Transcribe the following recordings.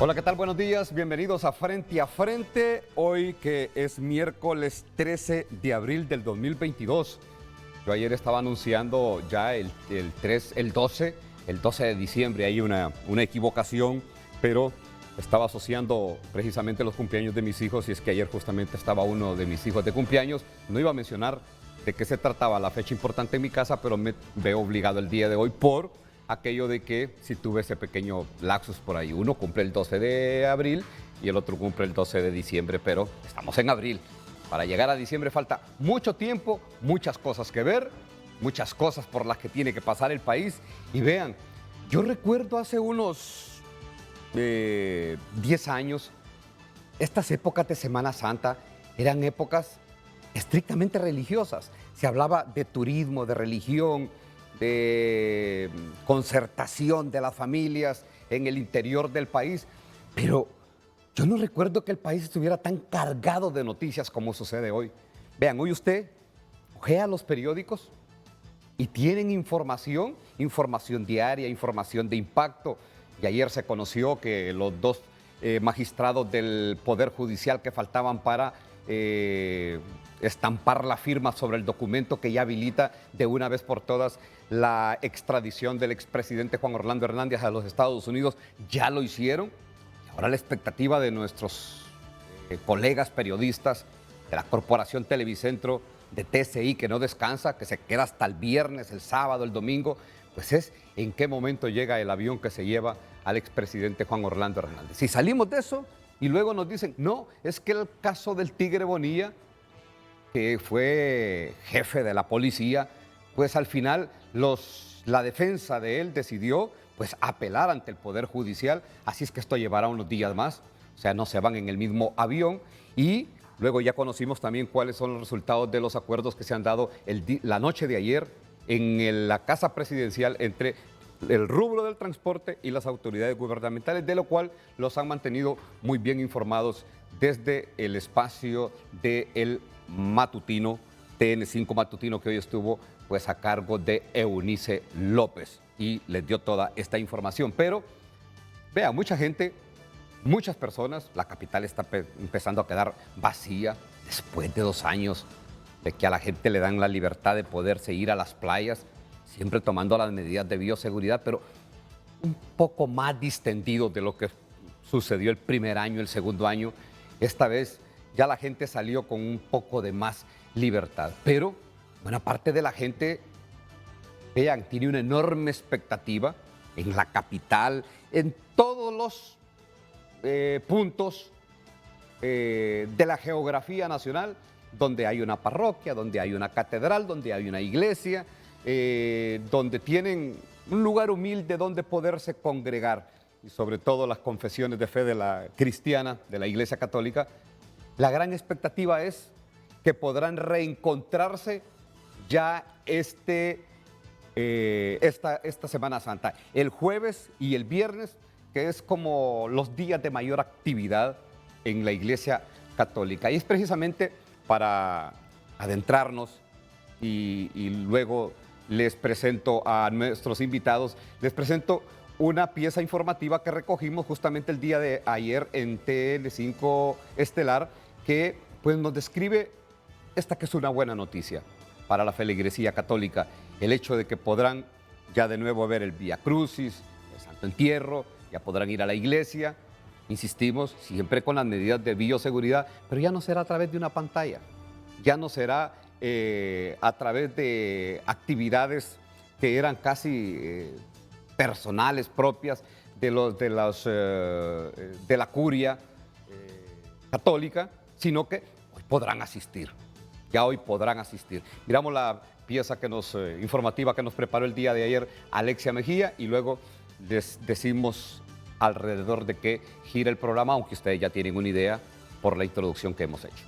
Hola, ¿qué tal? Buenos días, bienvenidos a Frente a Frente, hoy que es miércoles 13 de abril del 2022. Yo ayer estaba anunciando ya el 12 de diciembre, hay una equivocación, pero estaba asociando precisamente los cumpleaños de mis hijos y es que ayer justamente estaba uno de mis hijos de cumpleaños. No iba a mencionar de qué se trataba la fecha importante en mi casa, pero me veo obligado el día de hoy por aquello de que si tuve ese pequeño lapsus por ahí. Uno cumple el 12 de abril y el otro cumple el 12 de diciembre, pero estamos en abril. Para llegar a diciembre falta mucho tiempo, muchas cosas que ver, muchas cosas por las que tiene que pasar el país. Y vean, yo recuerdo hace unos 10 años, estas épocas de Semana Santa eran épocas estrictamente religiosas. Se hablaba de turismo, de religión, de concertación de las familias en el interior del país, pero yo no recuerdo que el país estuviera tan cargado de noticias como sucede hoy. Vean, hoy usted ojea los periódicos y tienen información diaria, información de impacto. Y ayer se conoció que los dos magistrados del Poder Judicial que faltaban para estampar la firma sobre el documento que ya habilita de una vez por todas la extradición del expresidente Juan Orlando Hernández a los Estados Unidos, ya lo hicieron. Ahora la expectativa de nuestros colegas periodistas de la Corporación Televicentro, de TCI, que no descansa, que se queda hasta el viernes, el sábado, el domingo, pues es en qué momento llega el avión que se lleva al expresidente Juan Orlando Hernández. Si salimos de eso y luego nos dicen, no, es que el caso del Tigre Bonilla, que fue jefe de la policía, pues al final la defensa de él decidió pues apelar ante el Poder Judicial, así es que esto llevará unos días más, o sea, no se van en el mismo avión. Y luego ya conocimos también cuáles son los resultados de los acuerdos que se han dado la noche de ayer en la Casa Presidencial entre el rubro del transporte y las autoridades gubernamentales, de lo cual los han mantenido muy bien informados desde el espacio del matutino, TN5 matutino, que hoy estuvo pues a cargo de Eunice López y les dio toda esta información. Pero vea, mucha gente, muchas personas, la capital está empezando a quedar vacía después de 2 años de que a la gente le dan la libertad de poderse ir a las playas, siempre tomando las medidas de bioseguridad, pero un poco más distendido de lo que sucedió el primer año, el segundo año. Esta vez ya la gente salió con un poco de más libertad, pero buena parte de la gente, vean, tiene una enorme expectativa en la capital, en todos los puntos de la geografía nacional, donde hay una parroquia, donde hay una catedral, donde hay una iglesia, donde tienen un lugar humilde donde poderse congregar, y sobre todo las confesiones de fe de la cristiana, de la Iglesia Católica. La gran expectativa es que podrán reencontrarse ya esta Semana Santa, el jueves y el viernes, que es como los días de mayor actividad en la Iglesia Católica. Y es precisamente para adentrarnos y luego les presento a nuestros invitados, les presento una pieza informativa que recogimos justamente el día de ayer en TN5 Estelar, que pues nos describe esta que es una buena noticia para la feligresía católica, el hecho de que podrán ya de nuevo ver el Vía Crucis, el Santo Entierro, ya podrán ir a la iglesia, insistimos, siempre con las medidas de bioseguridad, pero ya no será a través de una pantalla, ya no será a través de actividades que eran casi personales, propias de la curia católica, sino que hoy podrán asistir, ya hoy podrán asistir. Miramos la pieza informativa que nos preparó el día de ayer Alexia Mejía y luego les decimos alrededor de qué gira el programa, aunque ustedes ya tienen una idea por la introducción que hemos hecho.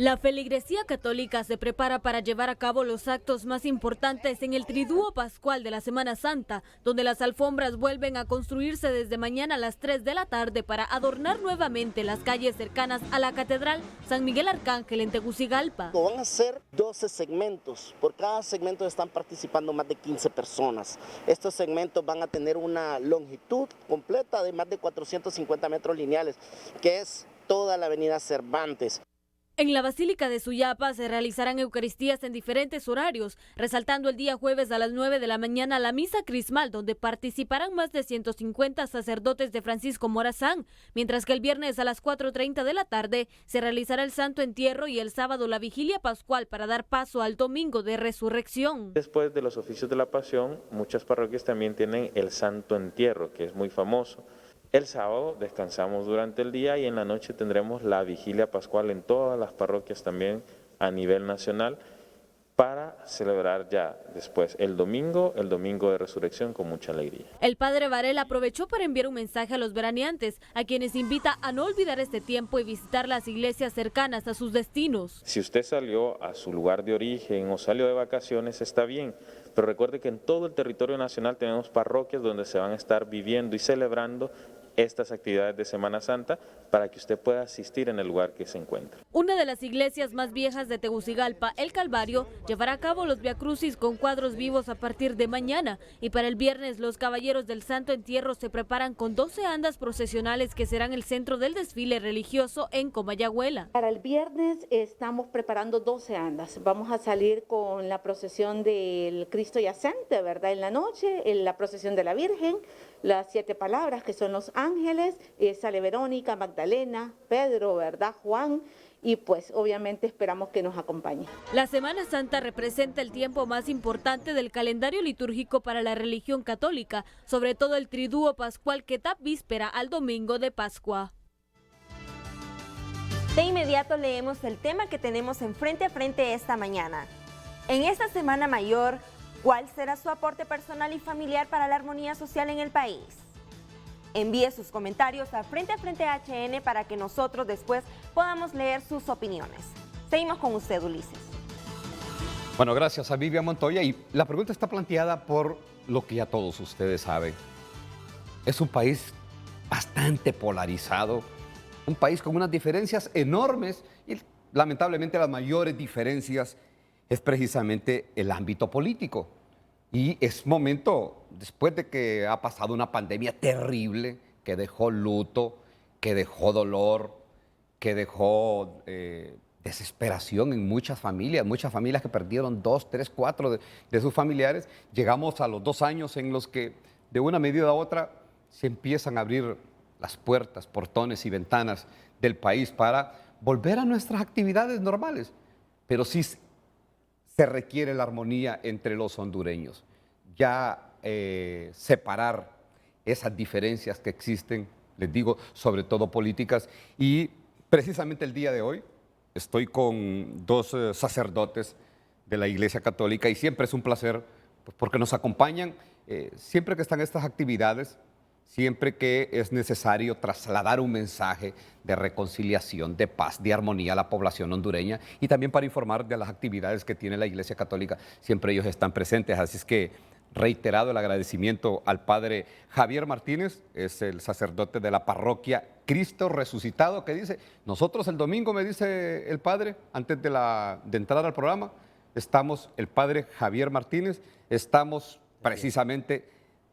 La feligresía católica se prepara para llevar a cabo los actos más importantes en el Triduo Pascual de la Semana Santa, donde las alfombras vuelven a construirse desde mañana a las 3 de la tarde para adornar nuevamente las calles cercanas a la Catedral San Miguel Arcángel en Tegucigalpa. Van a ser 12 segmentos, por cada segmento están participando más de 15 personas. Estos segmentos van a tener una longitud completa de más de 450 metros lineales, que es toda la avenida Cervantes. En la Basílica de Suyapa se realizarán eucaristías en diferentes horarios, resaltando el día jueves a las 9 de la mañana la misa crismal, donde participarán más de 150 sacerdotes de Francisco Morazán, mientras que el viernes a las 4:30 de la tarde se realizará el Santo Entierro y el sábado la Vigilia Pascual para dar paso al Domingo de Resurrección. Después de los oficios de la Pasión, muchas parroquias también tienen el Santo Entierro, que es muy famoso. El sábado descansamos durante el día y en la noche tendremos la Vigilia Pascual en todas las parroquias también a nivel nacional para celebrar ya después el domingo de Resurrección con mucha alegría. El padre Varela aprovechó para enviar un mensaje a los veraneantes, a quienes invita a no olvidar este tiempo y visitar las iglesias cercanas a sus destinos. Si usted salió a su lugar de origen o salió de vacaciones, está bien, pero recuerde que en todo el territorio nacional tenemos parroquias donde se van a estar viviendo y celebrando estas actividades de Semana Santa para que usted pueda asistir en el lugar que se encuentra. Una de las iglesias más viejas de Tegucigalpa, el Calvario, llevará a cabo los viacrucis con cuadros vivos a partir de mañana, y para el viernes los caballeros del Santo Entierro se preparan con 12 andas procesionales que serán el centro del desfile religioso en Comayagüela. Para el viernes estamos preparando 12 andas. Vamos a salir con la procesión del Cristo Yacente, ¿verdad? En la noche, en la procesión de la Virgen, las 7 palabras que son los ángeles, sale Verónica, Magdalena, Pedro, ¿verdad? Juan, y pues obviamente esperamos que nos acompañe. La Semana Santa representa el tiempo más importante del calendario litúrgico para la religión católica, sobre todo el Triduo Pascual que da víspera al Domingo de Pascua. De inmediato leemos el tema que tenemos en Frente a Frente esta mañana. En esta Semana Mayor, ¿cuál será su aporte personal y familiar para la armonía social en el país? Envíe sus comentarios a Frente HN para que nosotros después podamos leer sus opiniones. Seguimos con usted, Ulises. Bueno, gracias a Vivian Montoya. Y la pregunta está planteada por lo que ya todos ustedes saben. Es un país bastante polarizado, un país con unas diferencias enormes y lamentablemente las mayores diferencias es precisamente el ámbito político. Y es momento, después de que ha pasado una pandemia terrible, que dejó luto, que dejó dolor, que dejó desesperación en muchas familias que perdieron 2, 3, 4 de sus familiares, llegamos a los 2 años en los que de una medida a otra se empiezan a abrir las puertas, portones y ventanas del país para volver a nuestras actividades normales. Pero sí se requiere la armonía entre los hondureños. Ya separar esas diferencias que existen, les digo, sobre todo políticas. Y precisamente el día de hoy estoy con 2 sacerdotes de la Iglesia Católica y siempre es un placer pues, porque nos acompañan siempre que están estas actividades, siempre que es necesario trasladar un mensaje de reconciliación, de paz, de armonía a la población hondureña y también para informar de las actividades que tiene la Iglesia Católica, siempre ellos están presentes. Así es que reiterado el agradecimiento al padre Javier Martínez, es el sacerdote de la parroquia Cristo Resucitado, que dice, nosotros el domingo, me dice el padre, antes de entrar al programa, estamos, el padre Javier Martínez, estamos precisamente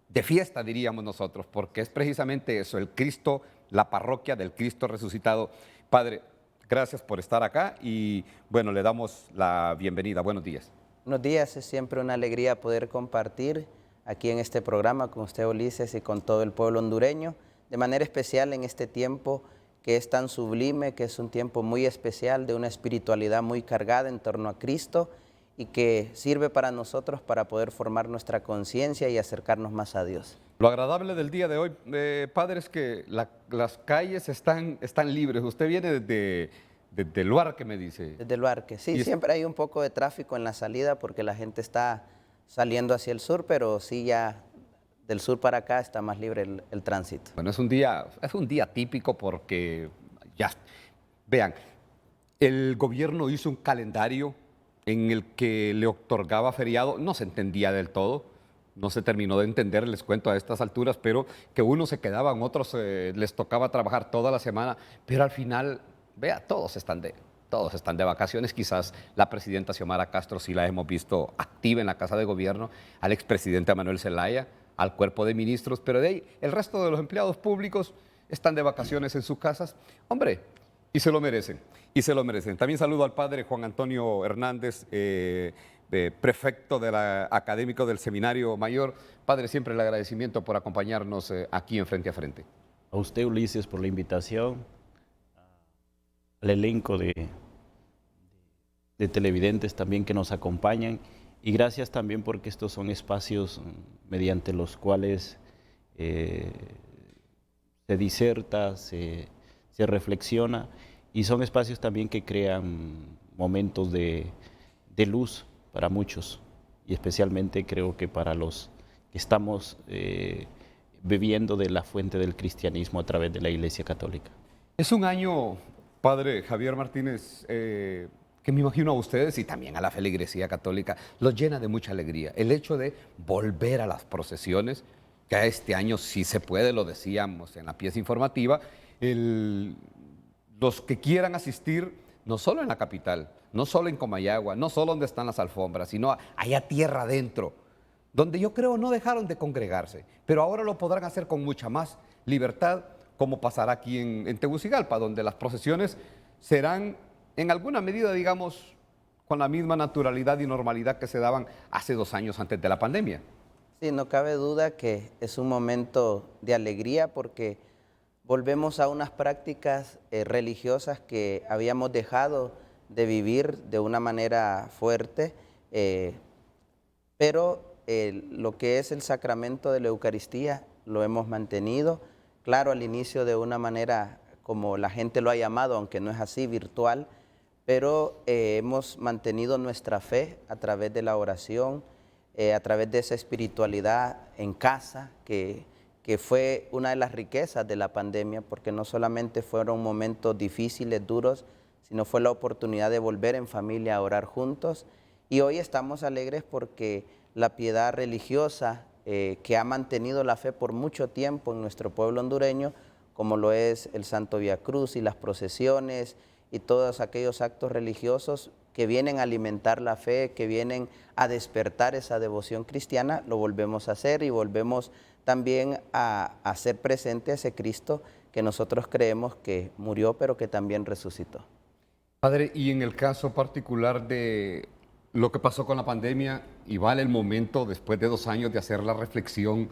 de fiesta, diríamos nosotros, porque es precisamente eso, el Cristo, la parroquia del Cristo Resucitado. Padre, gracias por estar acá y bueno, le damos la bienvenida. Buenos días. Buenos días, es siempre una alegría poder compartir aquí en este programa con usted, Ulises, y con todo el pueblo hondureño, de manera especial en este tiempo que es tan sublime, que es un tiempo muy especial, de una espiritualidad muy cargada en torno a Cristo, y que sirve para nosotros para poder formar nuestra conciencia y acercarnos más a Dios. Lo agradable del día de hoy, padre, es que las calles están libres. Usted viene desde Luarque, me dice. Desde Luarque, sí, siempre hay un poco de tráfico en la salida porque la gente está saliendo hacia el sur, pero sí ya del sur para acá está más libre el tránsito. Bueno, es un día típico porque ya, vean, El gobierno hizo un calendario en el que le otorgaba feriado, no se entendía del todo, no se terminó de entender, les cuento a estas alturas, pero que unos se quedaban, otros les tocaba trabajar toda la semana, pero al final, vea, todos están de vacaciones. Quizás la presidenta Xiomara Castro sí la hemos visto activa en la Casa de Gobierno, al expresidente Manuel Zelaya, al cuerpo de ministros, pero de ahí el resto de los empleados públicos están de vacaciones en sus casas. Hombre, y se lo merecen, y se lo merecen. También saludo al padre Juan Antonio Hernández, prefecto académico del Seminario Mayor. Padre, siempre el agradecimiento por acompañarnos aquí en Frente a Frente. A usted, Ulises, por la invitación, al elenco de televidentes también que nos acompañan, y gracias también porque estos son espacios mediante los cuales se diserta, se reflexiona, y son espacios también que crean momentos de luz para muchos, y especialmente creo que para los que estamos bebiendo de la fuente del cristianismo a través de la Iglesia Católica. Es un año, padre Javier Martínez, que me imagino a ustedes y también a la feligresía católica los llena de mucha alegría. El hecho de volver a las procesiones, que a este año sí se puede, lo decíamos en la pieza informativa, los que quieran asistir, no solo en la capital, no solo en Comayagua, no solo donde están las alfombras, sino allá tierra adentro, donde yo creo no dejaron de congregarse, pero ahora lo podrán hacer con mucha más libertad, como pasará aquí en Tegucigalpa, donde las procesiones serán en alguna medida, digamos, con la misma naturalidad y normalidad que se daban hace 2 años antes de la pandemia. Sí, no cabe duda que es un momento de alegría porque volvemos a unas prácticas religiosas que habíamos dejado de vivir de una manera fuerte, pero lo que es el sacramento de la Eucaristía lo hemos mantenido, claro, al inicio de una manera como la gente lo ha llamado, aunque no es así, virtual, pero hemos mantenido nuestra fe a través de la oración, a través de esa espiritualidad en casa, que fue una de las riquezas de la pandemia, porque no solamente fueron momentos difíciles, duros, sino fue la oportunidad de volver en familia a orar juntos. Y hoy estamos alegres porque la piedad religiosa que ha mantenido la fe por mucho tiempo en nuestro pueblo hondureño, como lo es el Santo Vía Cruz y las procesiones y todos aquellos actos religiosos que vienen a alimentar la fe, que vienen a despertar esa devoción cristiana, lo volvemos a hacer y volvemos también a hacer presente a ese Cristo que nosotros creemos que murió, pero que también resucitó. Padre, y en el caso particular de lo que pasó con la pandemia, y vale el momento, después de 2 años, de hacer la reflexión,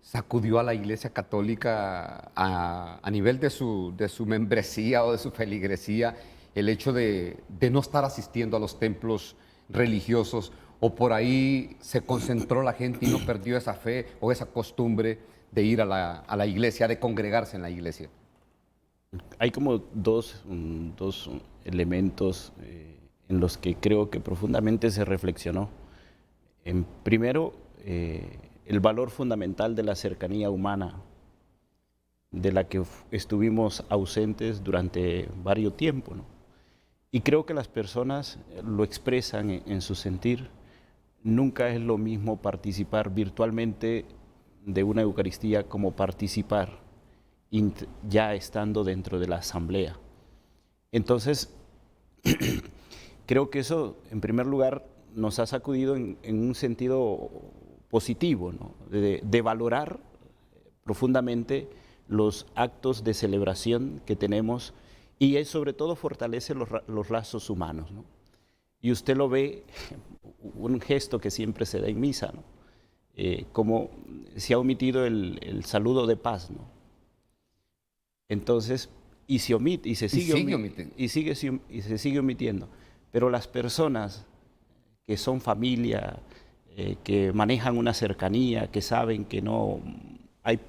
sacudió a la Iglesia Católica a nivel de su membresía o de su feligresía el hecho de no estar asistiendo a los templos religiosos, o por ahí se concentró la gente y no perdió esa fe o esa costumbre de ir a la iglesia, de congregarse en la iglesia? Hay como dos elementos en los que creo que profundamente se reflexionó. Primero, el valor fundamental de la cercanía humana, de la que estuvimos ausentes durante varios tiempos, ¿no? Y creo que las personas lo expresan en su sentir. Nunca es lo mismo participar virtualmente de una Eucaristía como participar ya estando dentro de la asamblea. Entonces, creo que eso, en primer lugar, nos ha sacudido en un sentido positivo, ¿no? de valorar profundamente los actos de celebración que tenemos, y sobre todo fortalece los lazos humanos, ¿no? Y usted lo ve, un gesto que siempre se da en misa, ¿no? Como se ha omitido el saludo de paz, ¿no? Entonces, y se omite, y se sigue omitiendo. Pero las personas que son familia, que manejan una cercanía, que saben que no hay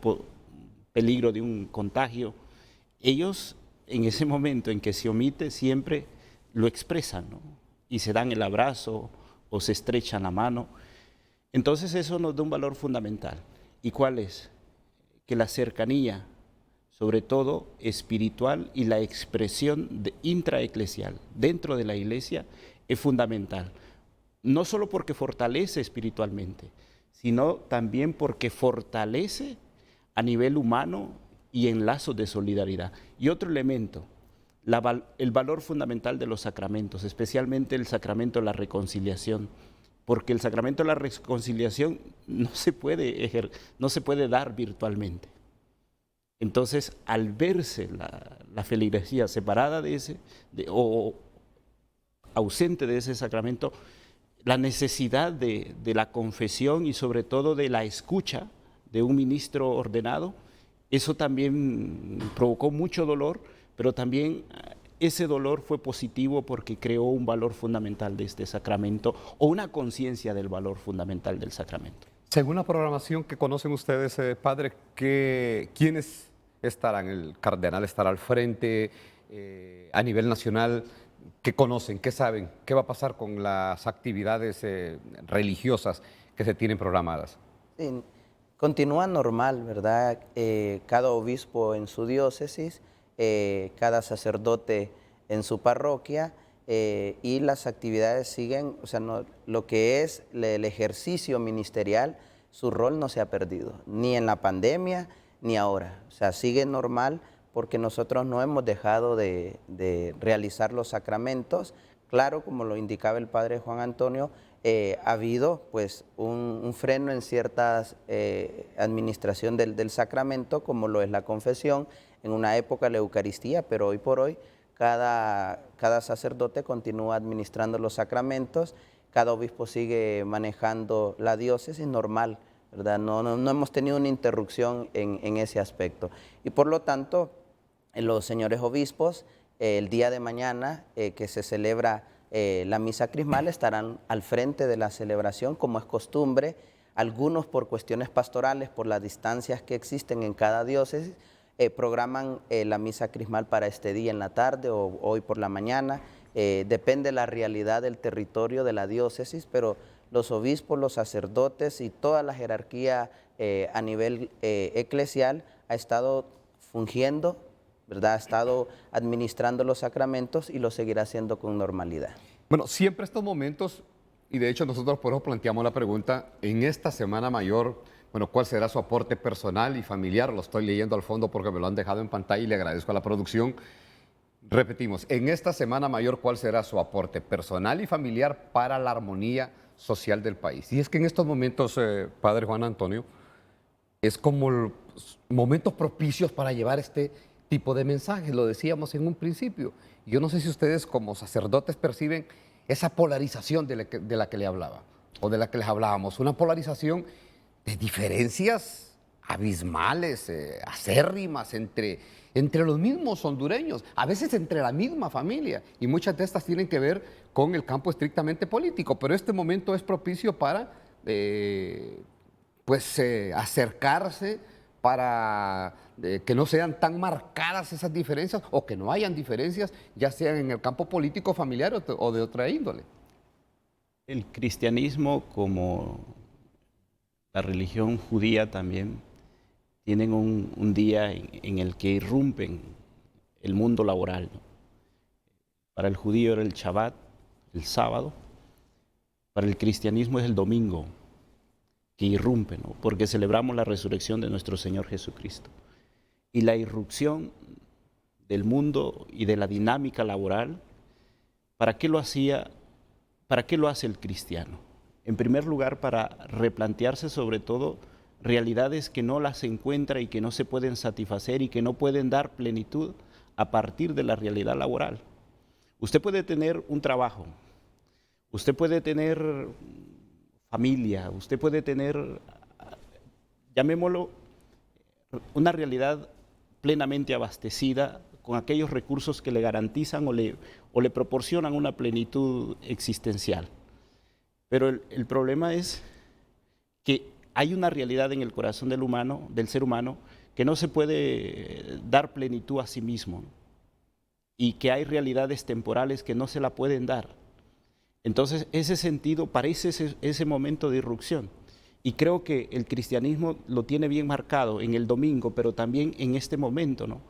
peligro de un contagio, ellos en ese momento en que se omite siempre lo expresan, ¿no? Y se dan el abrazo o se estrechan la mano. Entonces eso nos da un valor fundamental. ¿Y cuál es? Que la cercanía sobre todo espiritual, y la expresión intraeclesial dentro de la iglesia es fundamental. No solo porque fortalece espiritualmente, sino también porque fortalece a nivel humano y en lazos de solidaridad. Y otro elemento, el valor fundamental de los sacramentos, especialmente el sacramento de la reconciliación, porque el sacramento de la reconciliación no se puede dar virtualmente. Entonces, al verse la feligresía separada o ausente de ese sacramento, la necesidad de la confesión y sobre todo de la escucha de un ministro ordenado, eso también provocó mucho dolor, pero también ese dolor fue positivo porque creó un valor fundamental de este sacramento o una conciencia del valor fundamental del sacramento. Según la programación que conocen ustedes, padre, ¿quiénes estarán? ¿El cardenal estará al frente a nivel nacional? ¿Qué conocen? ¿Qué saben? ¿Qué va a pasar con las actividades religiosas que se tienen programadas? Sí, continúa normal, ¿verdad? Cada obispo en su diócesis, cada sacerdote en su parroquia, y las actividades siguen, o sea, lo que es el ejercicio ministerial, su rol no se ha perdido, ni en la pandemia ni ahora. O sea, sigue normal porque nosotros no hemos dejado de realizar los sacramentos. Claro, como lo indicaba el padre Juan Antonio, ha habido pues un freno en ciertas administración del sacramento, como lo es la confesión, en una época la Eucaristía, pero hoy por hoy cada sacerdote continúa administrando los sacramentos, cada obispo sigue manejando la diócesis normal, ¿verdad? No hemos tenido una interrupción en ese aspecto. Y por lo tanto, los señores obispos, el día de mañana que se celebra la misa crismal, estarán al frente de la celebración, como es costumbre. Algunos, por cuestiones pastorales, por las distancias que existen en cada diócesis, programan la misa crismal para este día en la tarde o hoy por la mañana. Depende de la realidad del territorio de la diócesis, pero los obispos, los sacerdotes y toda la jerarquía a nivel eclesial ha estado fungiendo, ¿verdad? Ha estado administrando los sacramentos y lo seguirá haciendo con normalidad. Bueno, siempre estos momentos, y de hecho nosotros por eso planteamos la pregunta, en esta Semana Mayor, bueno, ¿cuál será su aporte personal y familiar? Lo estoy leyendo al fondo porque me lo han dejado en pantalla y le agradezco a la producción. Repetimos, en esta Semana Mayor, ¿cuál será su aporte personal y familiar para la armonía social del país? Y es que en estos momentos, padre Juan Antonio, es como momentos propicios para llevar este tipo de mensajes, lo decíamos en un principio. Yo no sé si ustedes como sacerdotes perciben esa polarización de la que le hablaba, o de la que les hablábamos, una polarización de diferencias abismales, acérrimas entre los mismos hondureños, a veces entre la misma familia, y muchas de estas tienen que ver con el campo estrictamente político, pero este momento es propicio para acercarse, para que no sean tan marcadas esas diferencias o que no hayan diferencias, ya sean en el campo político, familiar o de otra índole. El cristianismo, como la religión judía también, tienen un día en el que irrumpen el mundo laboral, ¿no? Para el judío era el Shabbat, el sábado. Para el cristianismo es el domingo, que irrumpe, ¿no? Porque celebramos la resurrección de nuestro Señor Jesucristo. Y la irrupción del mundo y de la dinámica laboral, ¿para qué lo hacía? ¿Para qué lo hace el cristiano? En primer lugar, para replantearse sobre todo realidades que no las encuentra y que no se pueden satisfacer y que no pueden dar plenitud a partir de la realidad laboral. Usted puede tener un trabajo, usted puede tener familia, usted puede tener, llamémoslo, una realidad plenamente abastecida con aquellos recursos que le garantizan o le proporcionan una plenitud existencial. Pero el problema es que hay una realidad en el corazón del ser humano, que no se puede dar plenitud a sí mismo, y que hay realidades temporales que no se la pueden dar. Entonces, ese sentido parece ese momento de irrupción. Y creo que el cristianismo lo tiene bien marcado en el domingo, pero también en este momento, ¿no?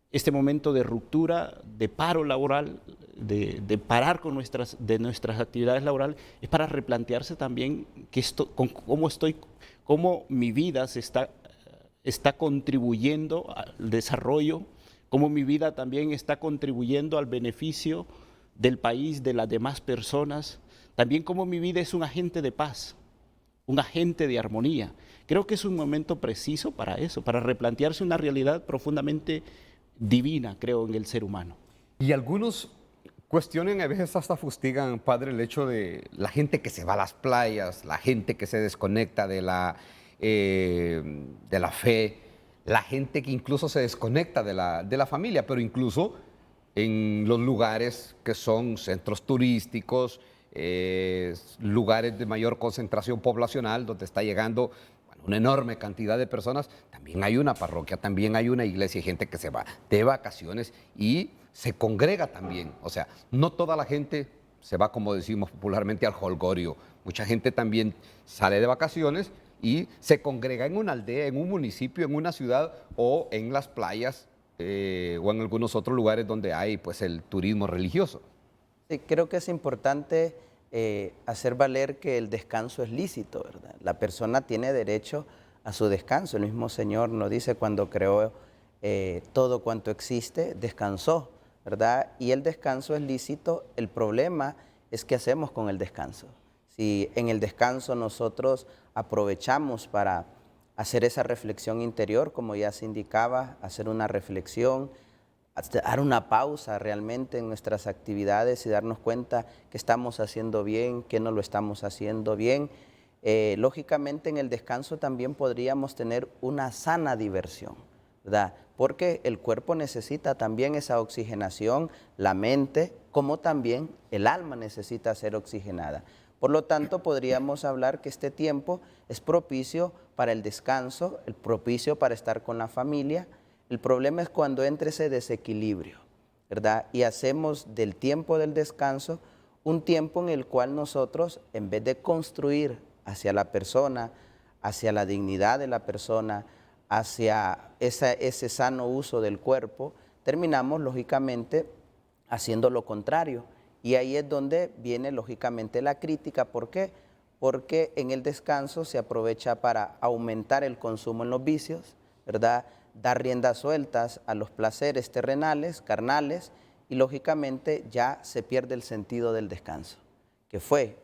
Este momento de ruptura, de paro laboral, de parar con nuestras actividades laborales, es para replantearse también cómo mi vida está contribuyendo al desarrollo, cómo mi vida también está contribuyendo al beneficio del país, de las demás personas, también cómo mi vida es un agente de paz, un agente de armonía. Creo que es un momento preciso para eso, para replantearse una realidad profundamente divina, creo, en el ser humano. Y algunos cuestionan, a veces hasta fustigan, padre, el hecho de la gente que se va a las playas, la gente que se desconecta de la fe, la gente que incluso se desconecta de la familia, pero incluso en los lugares que son centros turísticos, lugares de mayor concentración poblacional, donde está llegando una enorme cantidad de personas, también hay una parroquia, también hay una iglesia y gente que se va de vacaciones y se congrega también. O sea, no toda la gente se va, como decimos popularmente, al jolgorio. Mucha gente también sale de vacaciones y se congrega en una aldea, en un municipio, en una ciudad o en las playas o en algunos otros lugares donde hay pues el turismo religioso. Sí, creo que es importante hacer valer que el descanso es lícito, ¿verdad? La persona tiene derecho a su descanso. El mismo Señor nos dice cuando creó todo cuanto existe, descansó, ¿verdad? Y el descanso es lícito. El problema es qué hacemos con el descanso. Si en el descanso nosotros aprovechamos para hacer esa reflexión interior, como ya se indicaba, hacer una reflexión, dar una pausa realmente en nuestras actividades y darnos cuenta que estamos haciendo bien, que no lo estamos haciendo bien. Lógicamente en el descanso también podríamos tener una sana diversión, ¿verdad? Porque el cuerpo necesita también esa oxigenación, la mente, como también el alma necesita ser oxigenada. Por lo tanto, podríamos hablar que este tiempo es propicio para el descanso, el propicio para estar con la familia. El problema es cuando entra ese desequilibrio, ¿verdad? Y hacemos del tiempo del descanso un tiempo en el cual nosotros, en vez de construir hacia la persona, hacia la dignidad de la persona, hacia ese sano uso del cuerpo, terminamos lógicamente haciendo lo contrario. Y ahí es donde viene lógicamente la crítica. ¿Por qué? Porque en el descanso se aprovecha para aumentar el consumo en los vicios, ¿verdad? Dar riendas sueltas a los placeres terrenales, carnales, y lógicamente ya se pierde el sentido del descanso, que fue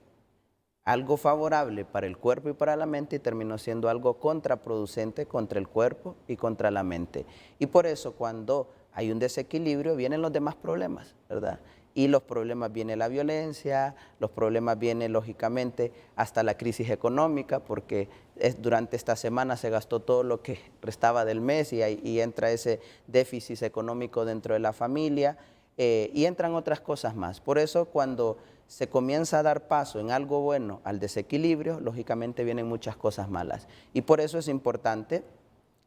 algo favorable para el cuerpo y para la mente y terminó siendo algo contraproducente contra el cuerpo y contra la mente. Y por eso cuando hay un desequilibrio vienen los demás problemas, ¿verdad? Y los problemas viene la violencia, los problemas vienen lógicamente hasta la crisis económica, porque durante esta semana se gastó todo lo que restaba del mes y entra ese déficit económico dentro de la familia y entran otras cosas más. Por eso cuando se comienza a dar paso en algo bueno al desequilibrio, lógicamente vienen muchas cosas malas. Y por eso es importante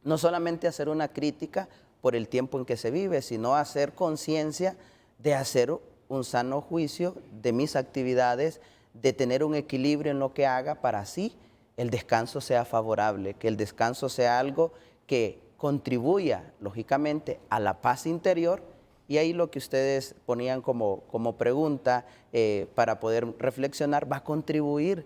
no solamente hacer una crítica por el tiempo en que se vive, sino hacer conciencia de hacer un sano juicio de mis actividades, de tener un equilibrio en lo que haga para así el descanso sea favorable, que el descanso sea algo que contribuya lógicamente a la paz interior. Y ahí lo que ustedes ponían como pregunta para poder reflexionar va a contribuir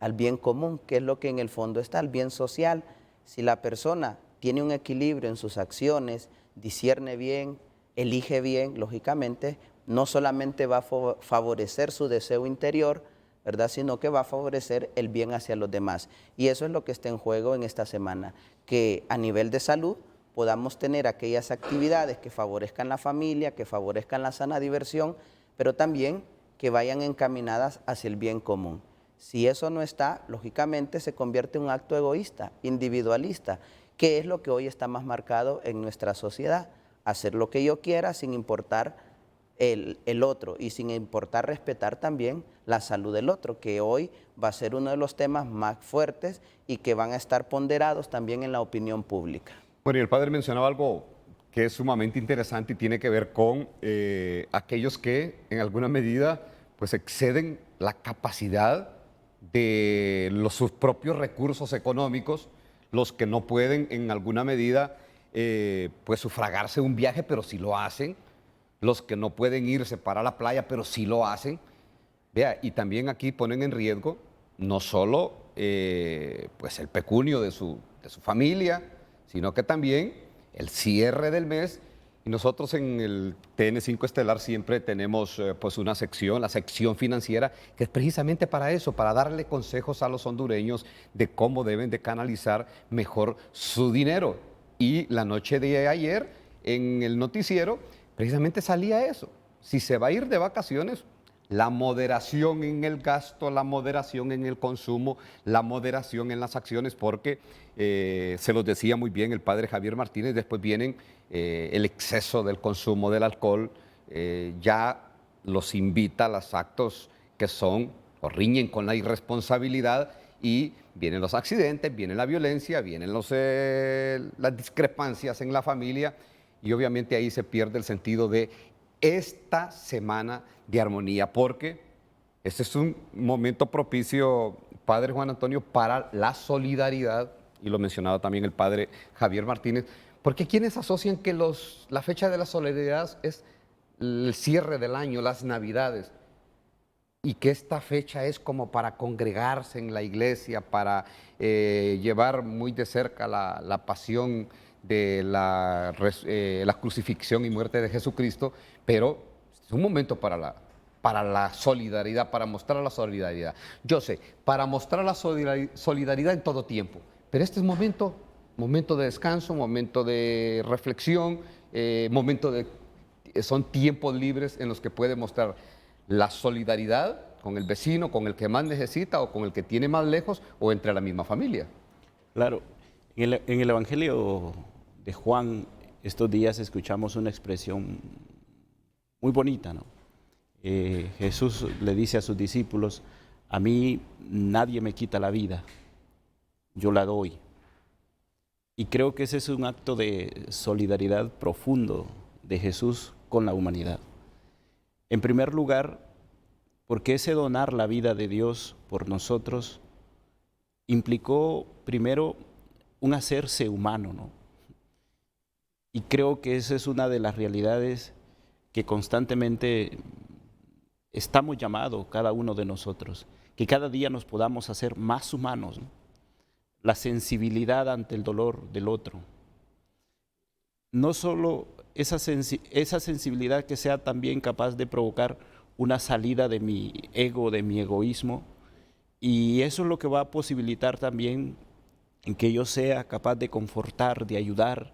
al bien común, que es lo que en el fondo está, el bien social. Si la persona tiene un equilibrio en sus acciones, discierne bien, elige bien, lógicamente, no solamente va a favorecer su deseo interior, ¿verdad? Sino que va a favorecer el bien hacia los demás. Y eso es lo que está en juego en esta semana, que a nivel de salud podamos tener aquellas actividades que favorezcan la familia, que favorezcan la sana diversión, pero también que vayan encaminadas hacia el bien común. Si eso no está, lógicamente se convierte en un acto egoísta, individualista, que es lo que hoy está más marcado en nuestra sociedad. Hacer lo que yo quiera sin importar el otro y sin importar respetar también la salud del otro, que hoy va a ser uno de los temas más fuertes y que van a estar ponderados también en la opinión pública. Bueno, y el padre mencionaba algo que es sumamente interesante y tiene que ver con aquellos que en alguna medida pues exceden la capacidad de sus propios recursos económicos, los que no pueden en alguna medida pues sufragarse un viaje, pero sí lo hacen, los que no pueden irse para la playa, pero sí lo hacen. Vea, y también aquí ponen en riesgo no solo pues el pecunio de su familia, sino que también el cierre del mes. Y nosotros en el TN5 Estelar siempre tenemos pues una sección, la sección financiera, que es precisamente para eso, para darle consejos a los hondureños de cómo deben de canalizar mejor su dinero. Y la noche de ayer, en el noticiero, precisamente salía eso. Si se va a ir de vacaciones, la moderación en el gasto, la moderación en el consumo, la moderación en las acciones, porque se los decía muy bien el padre Javier Martínez, después vienen el exceso del consumo del alcohol, ya los invita a los actos que son o riñen con la irresponsabilidad y vienen los accidentes, viene la violencia, vienen las discrepancias en la familia y obviamente ahí se pierde el sentido de esta semana de armonía, porque este es un momento propicio, padre Juan Antonio, para la solidaridad, y lo mencionaba también el padre Javier Martínez, porque quienes asocian que la fecha de la solidaridad es el cierre del año, las Navidades, y que esta fecha es como para congregarse en la iglesia, para llevar muy de cerca la pasión de la crucifixión y muerte de Jesucristo, pero es un momento para la solidaridad, para mostrar la solidaridad. Yo sé, para mostrar la solidaridad en todo tiempo, pero este es momento de descanso, momento de reflexión, son tiempos libres en los que puede mostrar la solidaridad con el vecino, con el que más necesita o con el que tiene más lejos o entre la misma familia. Claro, en el Evangelio de Juan estos días escuchamos una expresión muy bonita, ¿no? Jesús le dice a sus discípulos, a mí nadie me quita la vida, yo la doy. Y creo que ese es un acto de solidaridad profundo de Jesús con la humanidad. En primer lugar, porque ese donar la vida de Dios por nosotros implicó primero un hacerse humano, ¿no? Y creo que esa es una de las realidades que constantemente estamos llamados cada uno de nosotros, que cada día nos podamos hacer más humanos, ¿no? La sensibilidad ante el dolor del otro. No solo esa sensibilidad que sea también capaz de provocar una salida de mi ego, de mi egoísmo, y eso es lo que va a posibilitar también en que yo sea capaz de confortar, de ayudar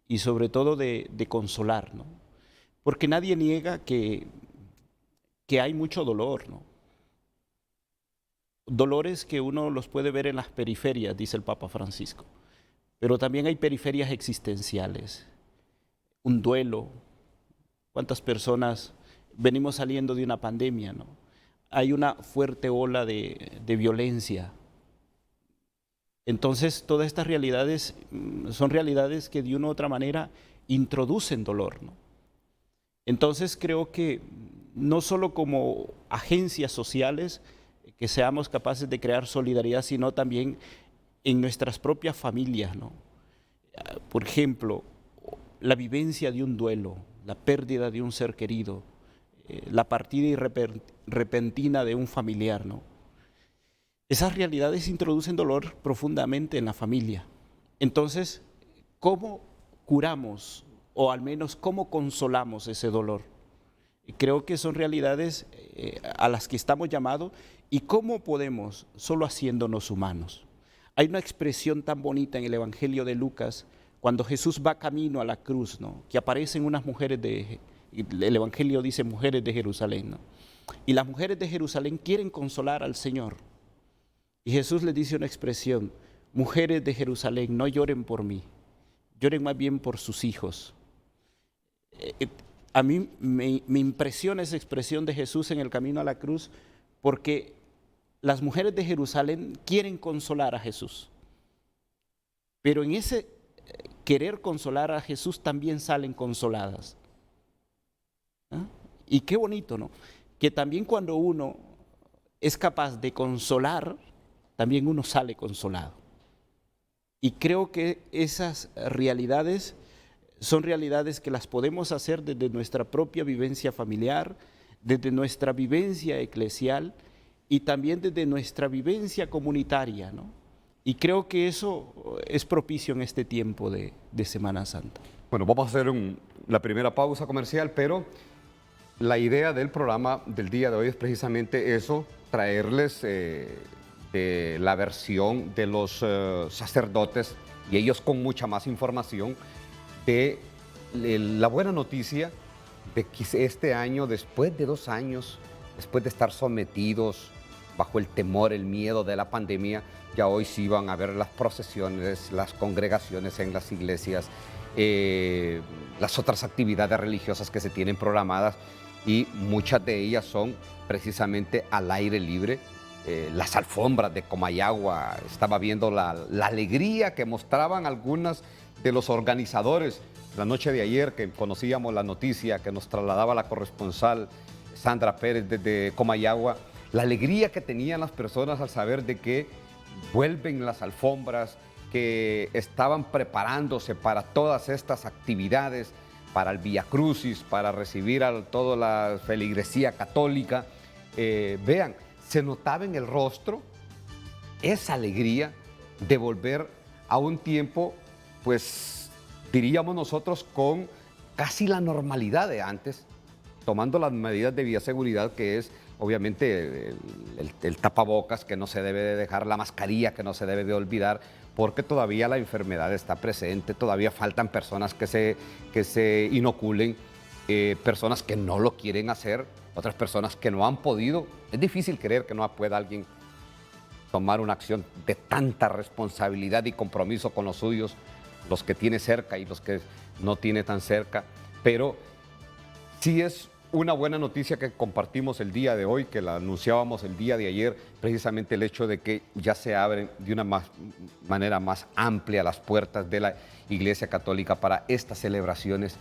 y sobre todo de consolar, ¿no? Porque nadie niega que hay mucho dolor, ¿no? Dolores que uno los puede ver en las periferias, dice el Papa Francisco, pero también hay periferias existenciales. Un duelo, ¿cuántas personas venimos saliendo de una pandemia, ¿no? Hay una fuerte ola de violencia. Entonces, todas estas realidades son realidades que de una u otra manera introducen dolor, ¿no? Entonces, creo que no solo como agencias sociales que seamos capaces de crear solidaridad, sino también en nuestras propias familias, ¿no? Por ejemplo, la vivencia de un duelo, la pérdida de un ser querido, la partida repentina de un familiar, ¿no? Esas realidades introducen dolor profundamente en la familia. Entonces, ¿cómo curamos o al menos cómo consolamos ese dolor? Creo que son realidades a las que estamos llamados y cómo podemos, solo haciéndonos humanos. Hay una expresión tan bonita en el Evangelio de Lucas, cuando Jesús va camino a la cruz, ¿no? Que aparecen unas mujeres el Evangelio dice mujeres de Jerusalén, ¿no? Y las mujeres de Jerusalén quieren consolar al Señor. Y Jesús les dice una expresión, mujeres de Jerusalén, no lloren por mí, lloren más bien por sus hijos. A mí me impresiona esa expresión de Jesús en el camino a la cruz, porque las mujeres de Jerusalén quieren consolar a Jesús. Pero en ese querer consolar a Jesús también salen consoladas. ¿Ah? Y qué bonito, ¿no? Que también cuando uno es capaz de consolar, también uno sale consolado. Y creo que esas realidades son realidades que las podemos hacer desde nuestra propia vivencia familiar, desde nuestra vivencia eclesial y también desde nuestra vivencia comunitaria, ¿no? Y creo que eso es propicio en este tiempo de Semana Santa. Bueno, vamos a hacer la primera pausa comercial, pero la idea del programa del día de hoy es precisamente eso, traerles la versión de los sacerdotes y ellos con mucha más información de la buena noticia de que este año, después de 2 años, después de estar sometidos bajo el temor, el miedo de la pandemia, ya hoy sí van a ver las procesiones, las congregaciones en las iglesias, las otras actividades religiosas que se tienen programadas y muchas de ellas son precisamente al aire libre. Las alfombras de Comayagua, estaba viendo la alegría que mostraban algunas de los organizadores la noche de ayer, que conocíamos la noticia que nos trasladaba la corresponsal Sandra Pérez desde Comayagua, la alegría que tenían las personas al saber de que vuelven las alfombras, que estaban preparándose para todas estas actividades, para el Vía Crucis, para recibir a toda la feligresía católica. Vean, se notaba en el rostro esa alegría de volver a un tiempo, pues diríamos nosotros, con casi la normalidad de antes, tomando las medidas de bioseguridad, que es obviamente el tapabocas que no se debe de dejar, la mascarilla que no se debe de olvidar, porque todavía la enfermedad está presente, todavía faltan personas que se inoculen, personas que no lo quieren hacer, otras personas que no han podido. Es difícil creer que no pueda alguien tomar una acción de tanta responsabilidad y compromiso con los suyos, los que tiene cerca y los que no tiene tan cerca, pero sí es una buena noticia que compartimos el día de hoy, que la anunciábamos el día de ayer, precisamente el hecho de que ya se abren de una manera más amplia las puertas de la Iglesia Católica para estas celebraciones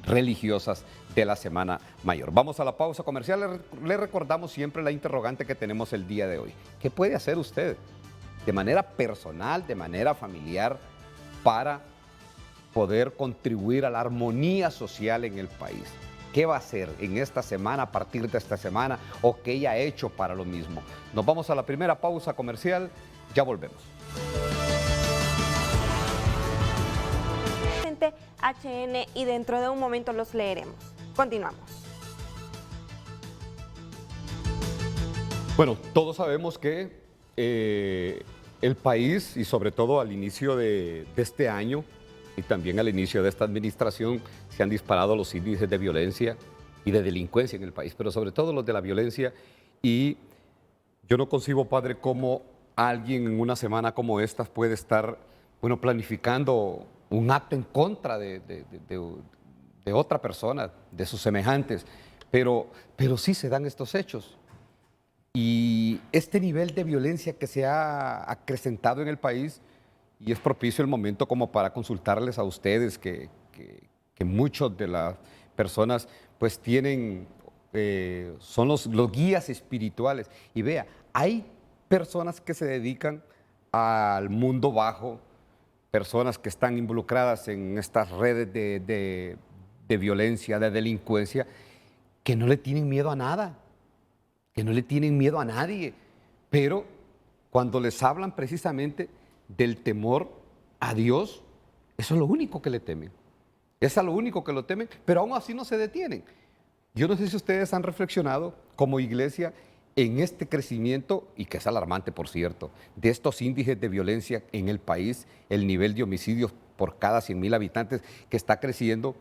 religiosas de la Semana Mayor. Vamos a la pausa comercial. Le recordamos siempre la interrogante que tenemos el día de hoy. ¿Qué puede hacer usted de manera personal, de manera familiar, para poder contribuir a la armonía social en el país? ¿Qué va a hacer en esta semana, a partir de esta semana, o qué ya ha hecho para lo mismo? Nos vamos a la primera pausa comercial, ya volvemos. HN y dentro de un momento los leeremos. Continuamos. Bueno, todos sabemos que el país, y sobre todo al inicio de este año, y también al inicio de esta administración, se han disparado los índices de violencia y de delincuencia en el país, pero sobre todo los de la violencia. Y yo no concibo, padre, cómo alguien en una semana como esta puede estar, bueno, planificando un acto en contra de otra persona, de sus semejantes, pero sí se dan estos hechos. Y este nivel de violencia que se ha acrecentado en el país, y es propicio el momento como para consultarles a ustedes que muchos de las personas pues tienen, son los guías espirituales. Y vea, hay personas que se dedican al mundo bajo, personas que están involucradas en estas redes de violencia, de delincuencia, que no le tienen miedo a nada, que no le tienen miedo a nadie, pero cuando les hablan precisamente del temor a Dios, eso es lo único que le temen. Es a lo único que lo temen, pero aún así no se detienen. Yo no sé si ustedes han reflexionado como iglesia en este crecimiento, y que es alarmante, por cierto, de estos índices de violencia en el país, el nivel de homicidios por cada 100,000 habitantes que está creciendo.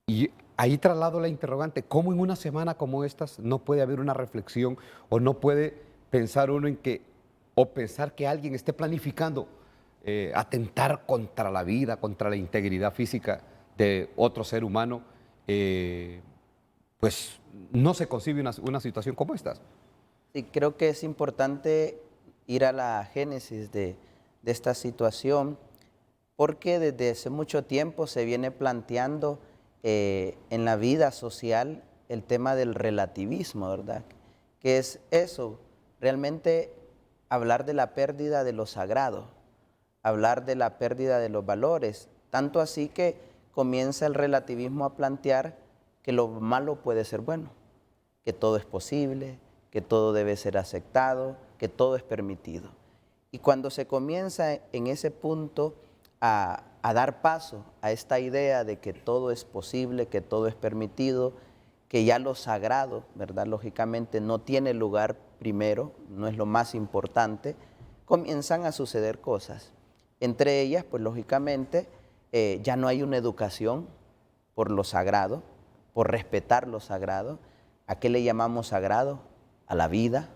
Y ahí traslado la interrogante, ¿cómo en una semana como estas no puede haber una reflexión o no puede pensar uno en que, o pensar que alguien esté planificando atentar contra la vida, contra la integridad física de otro ser humano? Pues no se concibe una situación como esta. Sí, creo que es importante ir a la génesis de esta situación, porque desde hace mucho tiempo se viene planteando en la vida social el tema del relativismo, ¿verdad? que es eso, realmente hablar de la pérdida de lo sagrado, hablar de la pérdida de los valores, tanto así que comienza el relativismo a plantear que lo malo puede ser bueno, que todo es posible, que todo debe ser aceptado, que todo es permitido. Y cuando se comienza en ese punto a dar paso a esta idea de que todo es posible, que todo es permitido, que ya lo sagrado, ¿verdad? Lógicamente no tiene lugar primero, no es lo más importante, comienzan a suceder cosas. Entre ellas, pues lógicamente, ya no hay una educación por lo sagrado, por respetar lo sagrado. ¿A qué le llamamos sagrado? A la vida,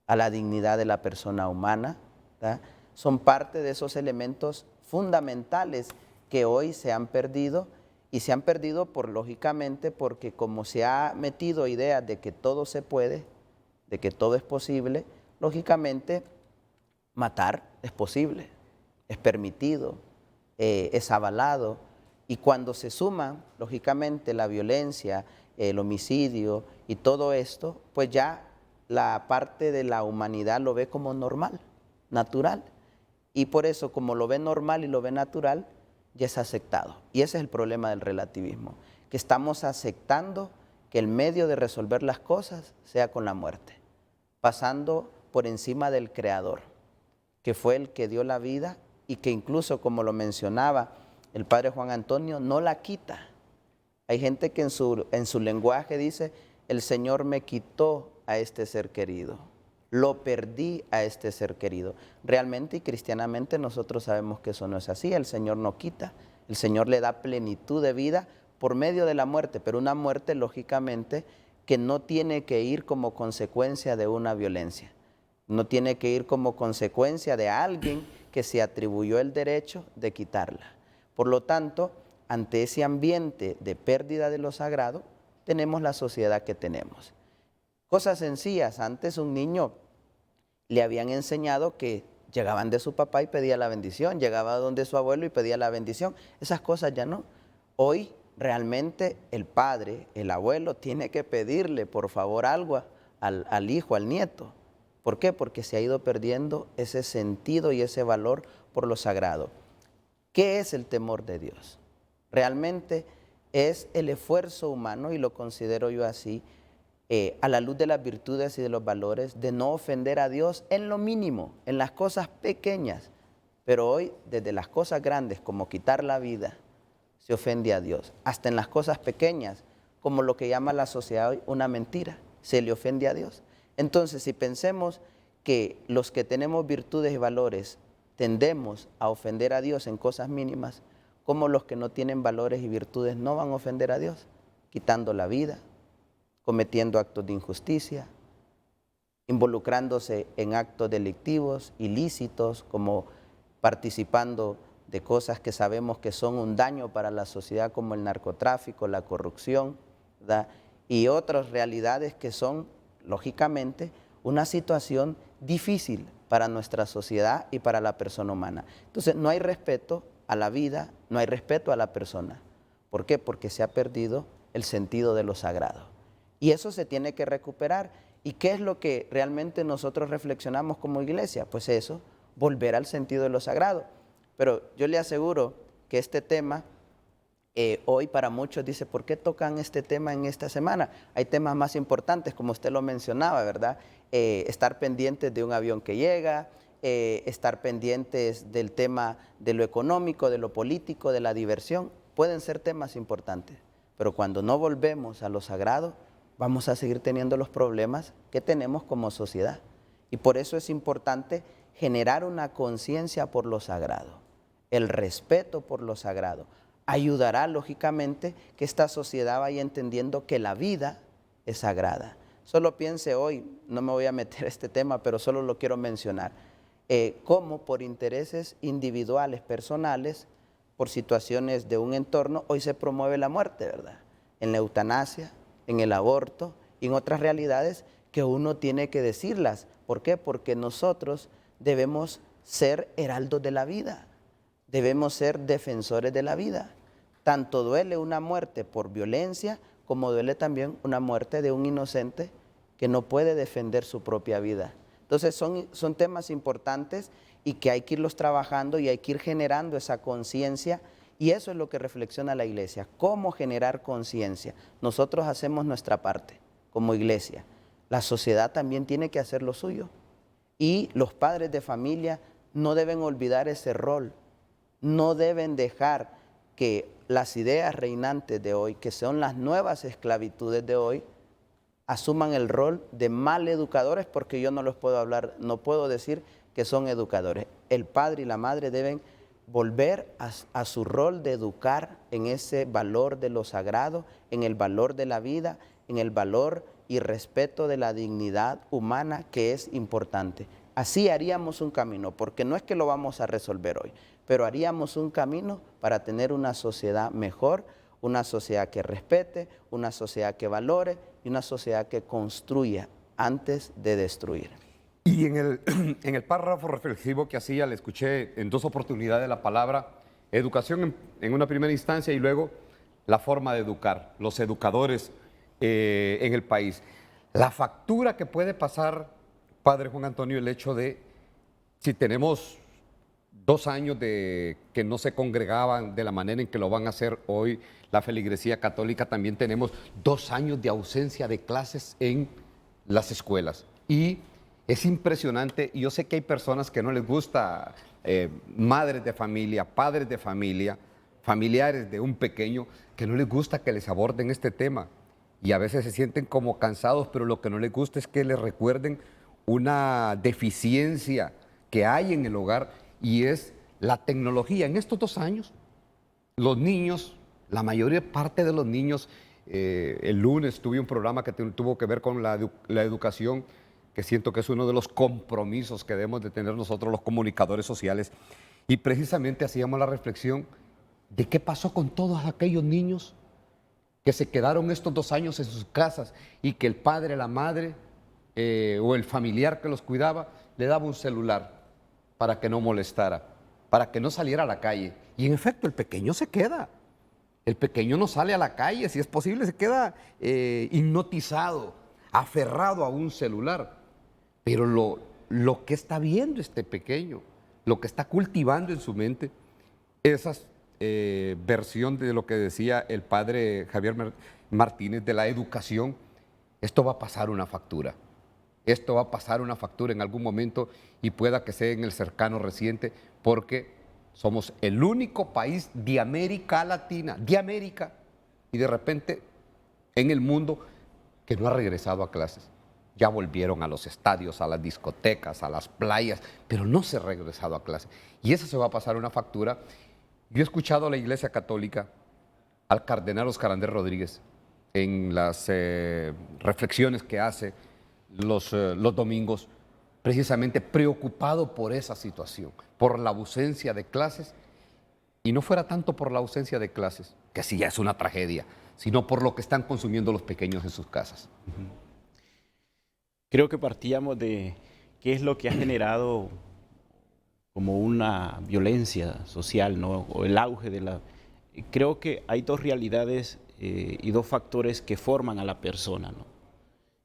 a la dignidad de la persona humana, ¿verdad? Son parte de esos elementos fundamentales que hoy se han perdido, y se han perdido lógicamente porque como se ha metido ideas de que todo se puede, de que todo es posible, lógicamente matar es posible, es permitido, es avalado, y cuando se suma lógicamente la violencia, el homicidio y todo esto, pues ya la parte de la humanidad lo ve como normal, natural. Y por eso, como lo ve normal y lo ve natural, ya es aceptado. Y ese es el problema del relativismo, que estamos aceptando que el medio de resolver las cosas sea con la muerte, pasando por encima del Creador, que fue el que dio la vida y que incluso, como lo mencionaba el padre Juan Antonio, no la quita. Hay gente que en su lenguaje dice, el Señor me quitó a este ser querido, lo perdí a este ser querido. Realmente y cristianamente nosotros sabemos que eso no es así. El Señor no quita, el Señor le da plenitud de vida por medio de la muerte, pero una muerte lógicamente que no tiene que ir como consecuencia de una violencia, no tiene que ir como consecuencia de alguien que se atribuyó el derecho de quitarla. Por lo tanto, ante ese ambiente de pérdida de lo sagrado, tenemos la sociedad que tenemos. Cosas sencillas, antes un niño le habían enseñado que llegaban de su papá y pedía la bendición, llegaba donde su abuelo y pedía la bendición. Esas cosas ya no. Hoy realmente el padre, el abuelo, tiene que pedirle por favor algo al hijo, al nieto. ¿Por qué? Porque se ha ido perdiendo ese sentido y ese valor por lo sagrado. ¿Qué es el temor de Dios? Realmente es el esfuerzo humano, y lo considero yo así, a la luz de las virtudes y de los valores, de no ofender a Dios en lo mínimo, en las cosas pequeñas. Pero hoy, desde las cosas grandes, como quitar la vida, se ofende a Dios. Hasta en las cosas pequeñas, como lo que llama la sociedad hoy una mentira, se le ofende a Dios. Entonces, si pensemos que los que tenemos virtudes y valores tendemos a ofender a Dios en cosas mínimas, ¿cómo los que no tienen valores y virtudes no van a ofender a Dios? Quitando la vida, cometiendo actos de injusticia, involucrándose en actos delictivos, ilícitos, como participando de cosas que sabemos que son un daño para la sociedad, como el narcotráfico, la corrupción, ¿verdad? Y otras realidades que son, lógicamente, una situación difícil para nuestra sociedad y para la persona humana. Entonces, no hay respeto a la vida, no hay respeto a la persona. ¿Por qué? Porque se ha perdido el sentido de lo sagrado. Y eso se tiene que recuperar. ¿Y qué es lo que realmente nosotros reflexionamos como iglesia? Pues eso, volver al sentido de lo sagrado. Pero yo le aseguro que este tema, hoy para muchos dice, ¿por qué tocan este tema en esta semana? Hay temas más importantes, como usted lo mencionaba, ¿verdad? Estar pendientes de un avión que llega, estar pendientes del tema de lo económico, de lo político, de la diversión, pueden ser temas importantes. Pero cuando no volvemos a lo sagrado, vamos a seguir teniendo los problemas que tenemos como sociedad. Y por eso es importante generar una conciencia por lo sagrado, el respeto por lo sagrado. Ayudará, lógicamente, que esta sociedad vaya entendiendo que la vida es sagrada. Solo piense hoy, no me voy a meter a este tema, pero solo lo quiero mencionar, cómo por intereses individuales, personales, por situaciones de un entorno, hoy se promueve la muerte, ¿verdad? En la eutanasia, en el aborto y en otras realidades que uno tiene que decirlas. ¿Por qué? Porque nosotros debemos ser heraldos de la vida, debemos ser defensores de la vida. Tanto duele una muerte por violencia como duele también una muerte de un inocente que no puede defender su propia vida. Entonces son temas importantes y que hay que irlos trabajando y hay que ir generando esa conciencia, y eso es lo que reflexiona la iglesia, cómo generar conciencia. Nosotros hacemos nuestra parte como iglesia, la sociedad también tiene que hacer lo suyo, y los padres de familia no deben olvidar ese rol, no deben dejar que las ideas reinantes de hoy, que son las nuevas esclavitudes de hoy, asuman el rol de mal educadores, porque yo no los puedo hablar, no puedo decir que son educadores. El padre y la madre deben volver a su rol de educar en ese valor de lo sagrado, en el valor de la vida, en el valor y respeto de la dignidad humana, que es importante. Así haríamos un camino, porque no es que lo vamos a resolver hoy, pero haríamos un camino para tener una sociedad mejor, una sociedad que respete, una sociedad que valore y una sociedad que construya antes de destruir. Y en el párrafo reflexivo que hacía, le escuché en 2 oportunidades la palabra educación en una primera instancia y luego la forma de educar, los educadores en el país. La factura que puede pasar, padre Juan Antonio, el hecho de, si tenemos 2 años de que no se congregaban de la manera en que lo van a hacer hoy la feligresía católica, también tenemos 2 años de ausencia de clases en las escuelas. Y es impresionante, y yo sé que hay personas que no les gusta, madres de familia, padres de familia, familiares de un pequeño, que no les gusta que les aborden este tema. Y a veces se sienten como cansados, pero lo que no les gusta es que les recuerden una deficiencia que hay en el hogar, y es la tecnología. En estos 2 años, los niños, la mayor parte de los niños, el lunes tuve un programa que tuvo que ver con la educación, que siento que es uno de los compromisos que debemos de tener nosotros los comunicadores sociales, y precisamente hacíamos la reflexión de qué pasó con todos aquellos niños que se quedaron estos 2 años en sus casas y que el padre, la madre o el familiar que los cuidaba le daba un celular para que no molestara, para que no saliera a la calle. Y en efecto, el pequeño se queda. El pequeño no sale a la calle, si es posible, se queda hipnotizado, aferrado a un celular. Pero lo que está viendo este pequeño, lo que está cultivando en su mente, esa versión de lo que decía el padre Javier Martínez de la educación, esto va a pasar una factura. Esto va a pasar una factura en algún momento, y pueda que sea en el cercano reciente, porque somos el único país de América Latina, de América, y de repente en el mundo, que no ha regresado a clases. Ya volvieron a los estadios, a las discotecas, a las playas, pero no se ha regresado a clases. Y eso se va a pasar una factura. Yo he escuchado a la Iglesia Católica, al cardenal Óscar Andrés Rodríguez, en las reflexiones que hace los domingos, precisamente preocupado por esa situación, por la ausencia de clases, y no fuera tanto por la ausencia de clases, que sí ya es una tragedia, sino por lo que están consumiendo los pequeños en sus casas. Creo que partíamos de qué es lo que ha generado como una violencia social, ¿no? O el auge de la... Creo que hay 2 realidades y 2 factores que forman a la persona, ¿no?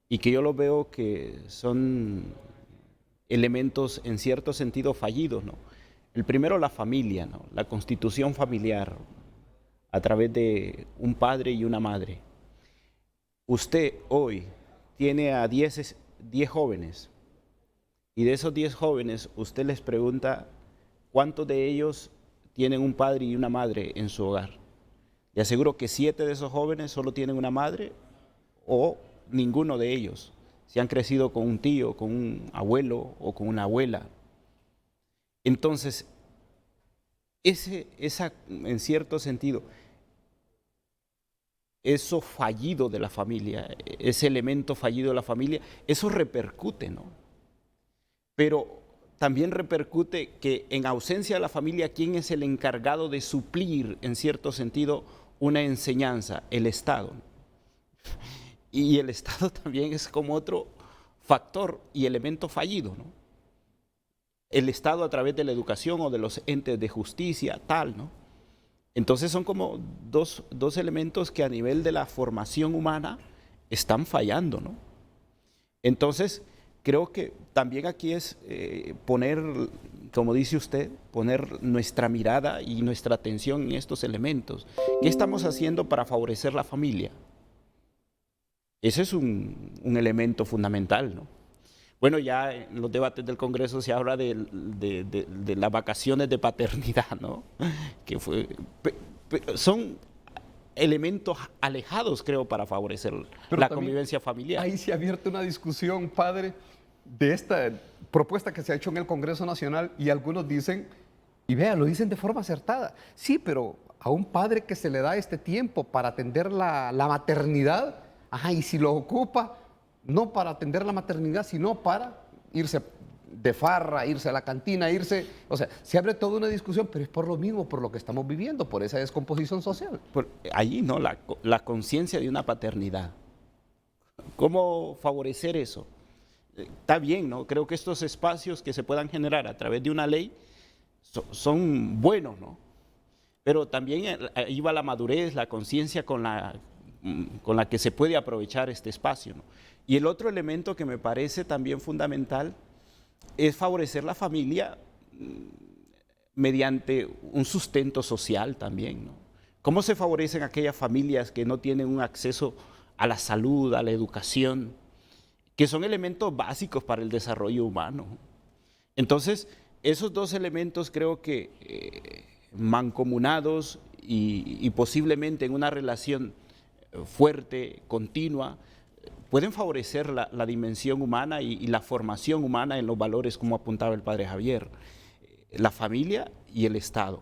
Y que yo lo veo que son elementos en cierto sentido fallidos, ¿no? El primero, la familia, ¿no? La constitución familiar a través de un padre y una madre. Usted hoy tiene a 10 jóvenes, y de esos 10 jóvenes usted les pregunta cuántos de ellos tienen un padre y una madre en su hogar. Le aseguro que 7 de esos jóvenes solo tienen una madre, o ninguno de ellos. Si han crecido con un tío, con un abuelo o con una abuela. Entonces, en cierto sentido, eso fallido de la familia, ese elemento fallido de la familia, eso repercute, ¿no? Pero también repercute que en ausencia de la familia, ¿quién es el encargado de suplir, en cierto sentido, una enseñanza? El Estado. Y el Estado también es como otro factor y elemento fallido, ¿no? El Estado a través de la educación o de los entes de justicia, tal, ¿no? Entonces son como dos elementos que a nivel de la formación humana están fallando, ¿no? Entonces, creo que también aquí es poner, como dice usted, poner nuestra mirada y nuestra atención en estos elementos. ¿Qué estamos haciendo para favorecer la familia? Ese es un elemento fundamental, ¿no? Bueno, ya en los debates del Congreso se habla de las vacaciones de paternidad, ¿no? Que son elementos alejados, creo, para favorecer la convivencia familiar. Ahí se ha abierto una discusión, padre, de esta propuesta que se ha hecho en el Congreso Nacional, y algunos dicen, y vea, lo dicen de forma acertada, sí, pero a un padre que se le da este tiempo para atender la maternidad, y si lo ocupa, no para atender la maternidad, sino para irse de farra, irse a la cantina, o sea, se abre toda una discusión, pero es por lo mismo, por lo que estamos viviendo, por esa descomposición social. Allí, ¿no? La conciencia de una paternidad. ¿Cómo favorecer eso? Está bien, ¿no? Creo que estos espacios que se puedan generar a través de una ley son buenos, ¿no? Pero también ahí va la madurez, la conciencia con la que se puede aprovechar este espacio, ¿no? Y el otro elemento que me parece también fundamental es favorecer la familia mediante un sustento social también, ¿no? ¿Cómo se favorecen aquellas familias que no tienen un acceso a la salud, a la educación, que son elementos básicos para el desarrollo humano? Entonces, esos dos elementos creo que mancomunados y posiblemente en una relación fuerte, continua, pueden favorecer la dimensión humana y la formación humana en los valores, como apuntaba el padre Javier, la familia y el Estado.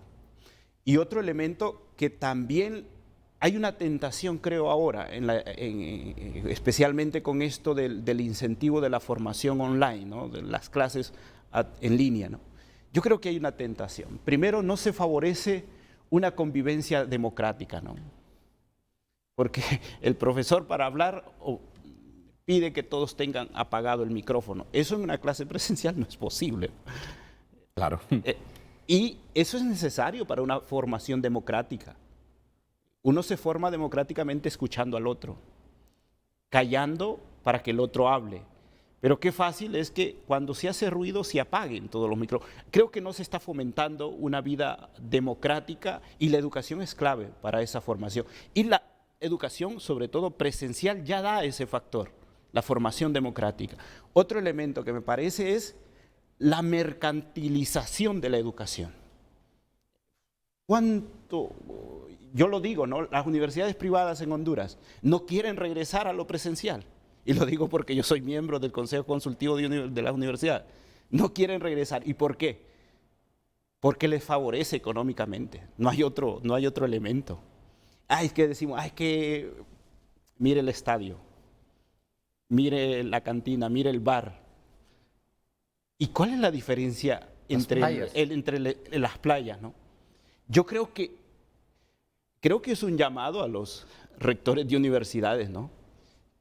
Y otro elemento que también hay una tentación, creo ahora, especialmente con esto del incentivo de la formación online, ¿no? De las clases en línea, ¿no? Yo creo que hay una tentación. Primero, no se favorece una convivencia democrática, ¿no? Porque el profesor, para hablar, pide que todos tengan apagado el micrófono. Eso en una clase presencial no es posible. Claro. Y eso es necesario para una formación democrática. Uno se forma democráticamente escuchando al otro, callando para que el otro hable. Pero qué fácil es que cuando se hace ruido se apaguen todos los micrófonos. Creo que no se está fomentando una vida democrática, y la educación es clave para esa formación. Y la educación, sobre todo presencial, ya da ese factor, la formación democrática. Otro elemento que me parece es la mercantilización de la educación. ¿Cuánto? Yo lo digo, ¿no? Las universidades privadas en Honduras no quieren regresar a lo presencial. Y lo digo porque yo soy miembro del Consejo Consultivo de la universidad. No quieren regresar. ¿Y por qué? Porque les favorece económicamente. No hay otro elemento. Es que decimos, es que mire el estadio, mire la cantina, mire el bar. ¿Y cuál es la diferencia entre las playas, ¿no? Yo creo que es un llamado a los rectores de universidades, ¿no?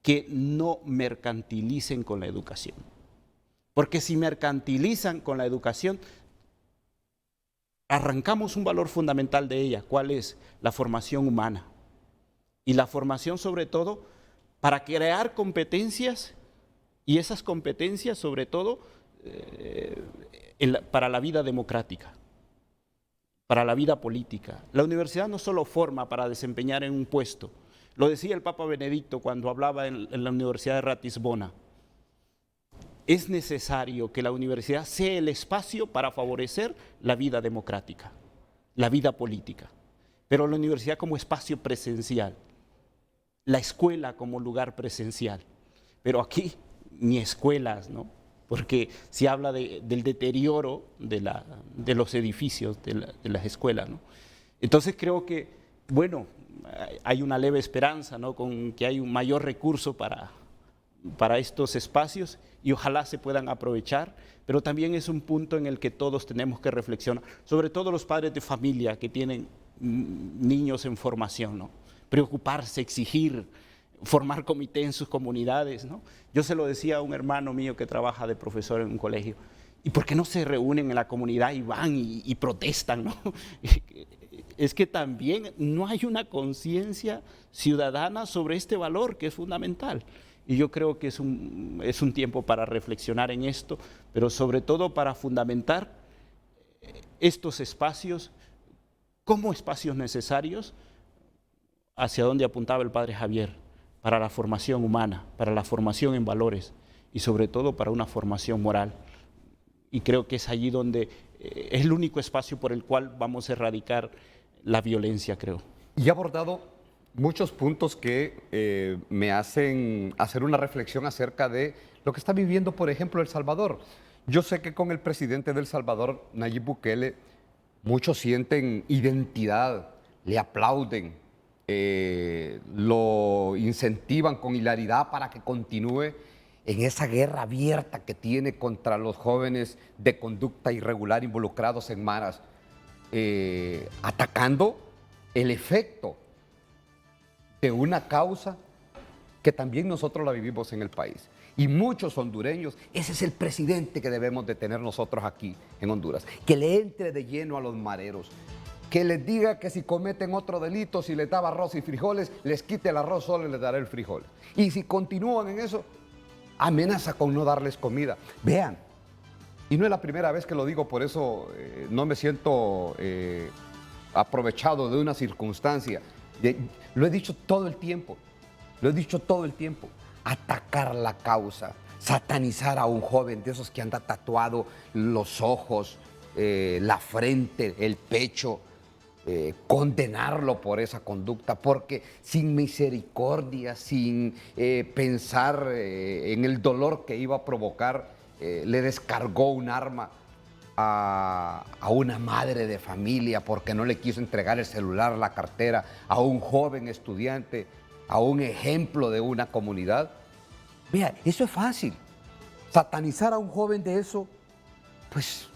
Que no mercantilicen con la educación. Porque si mercantilizan con la educación, arrancamos un valor fundamental de ella. ¿Cuál es? La formación humana. Y la formación, sobre todo, para crear competencias, y esas competencias, sobre todo, para la vida democrática, para la vida política. La universidad no solo forma para desempeñar en un puesto. Lo decía el Papa Benedicto cuando hablaba en la Universidad de Ratisbona. Es necesario que la universidad sea el espacio para favorecer la vida democrática, la vida política, pero la universidad como espacio presencial, la escuela como lugar presencial. Pero aquí ni escuelas, ¿no? Porque se habla del deterioro de los edificios, de las escuelas, ¿no? Entonces creo que, bueno, hay una leve esperanza, ¿no? Con que hay un mayor recurso para estos espacios, y ojalá se puedan aprovechar, pero también es un punto en el que todos tenemos que reflexionar, sobre todo los padres de familia que tienen niños en formación, ¿no? Preocuparse, exigir, formar comité en sus comunidades, ¿no? Yo se lo decía a un hermano mío que trabaja de profesor en un colegio, ¿y por qué no se reúnen en la comunidad y van y protestan, ¿no? Es que también no hay una conciencia ciudadana sobre este valor que es fundamental. Y yo creo que es un tiempo para reflexionar en esto, pero sobre todo para fundamentar estos espacios como espacios necesarios hacia donde apuntaba el padre Javier, para la formación humana, para la formación en valores y sobre todo para una formación moral. Y creo que es allí donde es el único espacio por el cual vamos a erradicar la violencia, creo. Y ha abordado muchos puntos que me hacen hacer una reflexión acerca de lo que está viviendo, por ejemplo, El Salvador. Yo sé que con el presidente de El Salvador, Nayib Bukele, muchos sienten identidad, le aplauden, lo incentivan con hilaridad para que continúe en esa guerra abierta que tiene contra los jóvenes de conducta irregular involucrados en maras, atacando el efecto de una causa que también nosotros la vivimos en el país. Y muchos hondureños, ese es el presidente que debemos de tener nosotros aquí en Honduras, que le entre de lleno a los mareros, que les diga que si cometen otro delito, si les daba arroz y frijoles, les quite el arroz solo y les dará el frijol. Y si continúan en eso, amenaza con no darles comida. Vean, y no es la primera vez que lo digo, por eso no me siento aprovechado de una circunstancia. Lo he dicho todo el tiempo, atacar la causa, satanizar a un joven de esos que anda tatuado los ojos, la frente, el pecho, condenarlo por esa conducta, porque sin misericordia, sin pensar en el dolor que iba a provocar, le descargó un arma a una madre de familia porque no le quiso entregar el celular, la cartera, a un joven estudiante, a un ejemplo de una comunidad. Mira, eso es fácil. Satanizar a un joven de eso, pues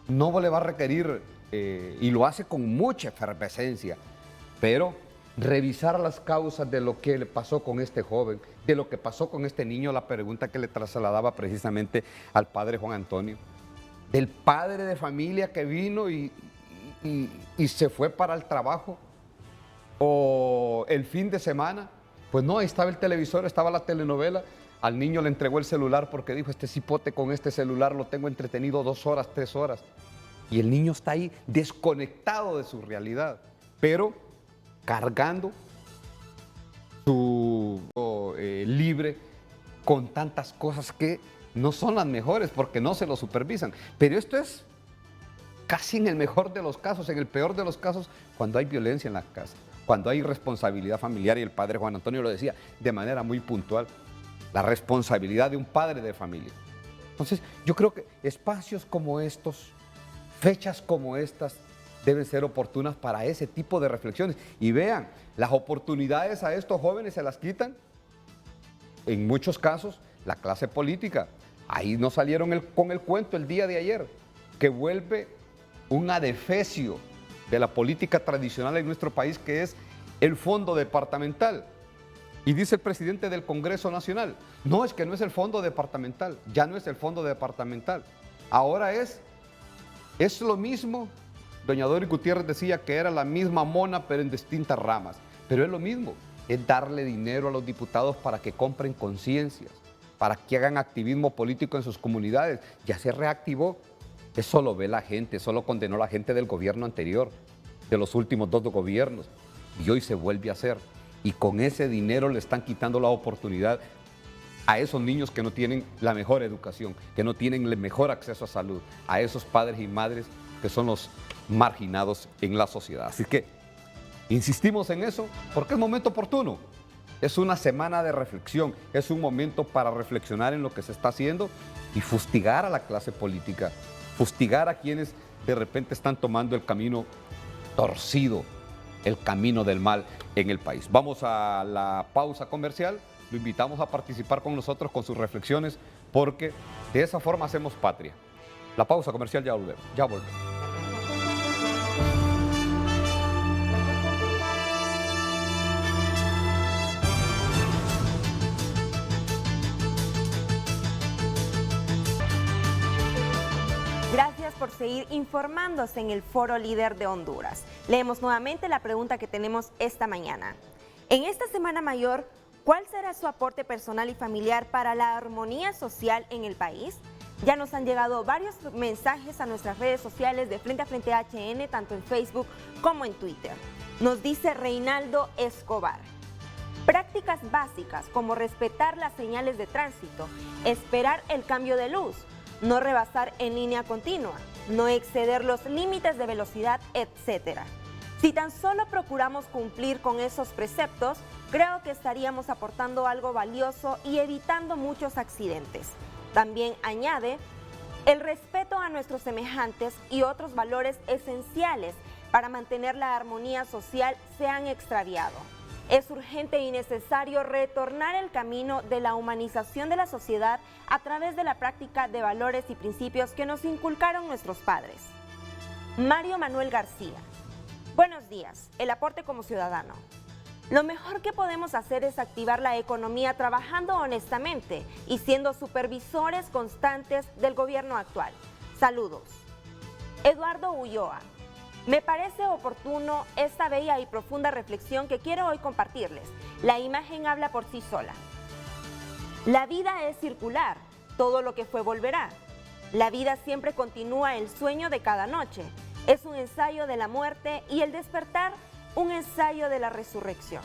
no le va a requerir, y lo hace con mucha efervescencia, pero revisar las causas de lo que le pasó con este joven, de lo que pasó con este niño, la pregunta que le trasladaba precisamente al padre Juan Antonio, del padre de familia que vino y se fue para el trabajo, o el fin de semana, pues no, ahí estaba el televisor, estaba la telenovela, al niño le entregó el celular porque dijo, este cipote con este celular lo tengo entretenido 2 horas, 3 horas. Y el niño está ahí desconectado de su realidad, pero cargando su libre con tantas cosas que no son las mejores porque no se lo supervisan. Pero esto es casi en el mejor de los casos, en el peor de los casos, cuando hay violencia en la casa, cuando hay responsabilidad familiar, y el padre Juan Antonio lo decía de manera muy puntual, la responsabilidad de un padre de familia. Entonces, yo creo que espacios como estos, fechas como estas, deben ser oportunas para ese tipo de reflexiones. Y vean, las oportunidades a estos jóvenes se las quitan, en muchos casos, la clase política. Ahí nos salieron con el cuento el día de ayer, que vuelve un adefesio de la política tradicional en nuestro país, que es el fondo departamental. Y dice el presidente del Congreso Nacional, no, es que no es el fondo departamental, ya no es el fondo departamental, ahora es lo mismo. Doña Dori Gutiérrez decía que era la misma mona, pero en distintas ramas, pero es lo mismo, es darle dinero a los diputados para que compren conciencias, para que hagan activismo político en sus comunidades. Ya se reactivó. Eso lo ve la gente, eso lo condenó la gente del gobierno anterior, de los últimos 2 gobiernos, y hoy se vuelve a hacer. Y con ese dinero le están quitando la oportunidad a esos niños que no tienen la mejor educación, que no tienen el mejor acceso a salud, a esos padres y madres que son los marginados en la sociedad. Así que insistimos en eso porque es momento oportuno. Es una semana de reflexión, es un momento para reflexionar en lo que se está haciendo y fustigar a la clase política, fustigar a quienes de repente están tomando el camino torcido, el camino del mal en el país. Vamos a la pausa comercial, lo invitamos a participar con nosotros con sus reflexiones, porque de esa forma hacemos patria. La pausa comercial, ya volvemos. Gracias por seguir informándose en el Foro Líder de Honduras. Leemos nuevamente la pregunta que tenemos esta mañana. En esta Semana Mayor, ¿Cuál será su aporte personal y familiar para la armonía social en el país? Ya nos han llegado varios mensajes a nuestras redes sociales de Frente a Frente HN, tanto en Facebook como en Twitter. Nos dice Reinaldo Escobar. Prácticas básicas como respetar las señales de tránsito, esperar el cambio de luz, no rebasar en línea continua, no exceder los límites de velocidad, etc. Si tan solo procuramos cumplir con esos preceptos, creo que estaríamos aportando algo valioso y evitando muchos accidentes. También añade, el respeto a nuestros semejantes y otros valores esenciales para mantener la armonía social se han extraviado. Es urgente y necesario retornar el camino de la humanización de la sociedad a través de la práctica de valores y principios que nos inculcaron nuestros padres. Mario Manuel García. Buenos días. El aporte como ciudadano. Lo mejor que podemos hacer es activar la economía trabajando honestamente y siendo supervisores constantes del gobierno actual. Saludos. Eduardo Ulloa. Me parece oportuno esta bella y profunda reflexión que quiero hoy compartirles. La imagen habla por sí sola. La vida es circular, todo lo que fue volverá. La vida siempre continúa el sueño de cada noche. Es un ensayo de la muerte y el despertar un ensayo de la resurrección.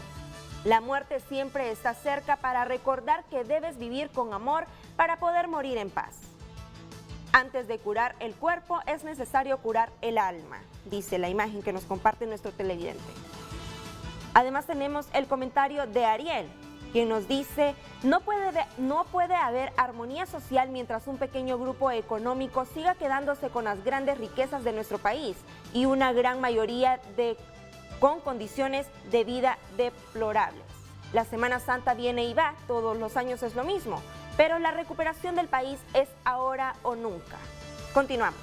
La muerte siempre está cerca para recordar que debes vivir con amor para poder morir en paz. Antes de curar el cuerpo es necesario curar el alma, dice la imagen que nos comparte nuestro televidente. Además tenemos el comentario de Ariel, quien nos dice, no puede haber armonía social mientras un pequeño grupo económico siga quedándose con las grandes riquezas de nuestro país y una gran mayoría con condiciones de vida deplorables. La Semana Santa viene y va, todos los años es lo mismo, pero la recuperación del país es ahora o nunca. Continuamos.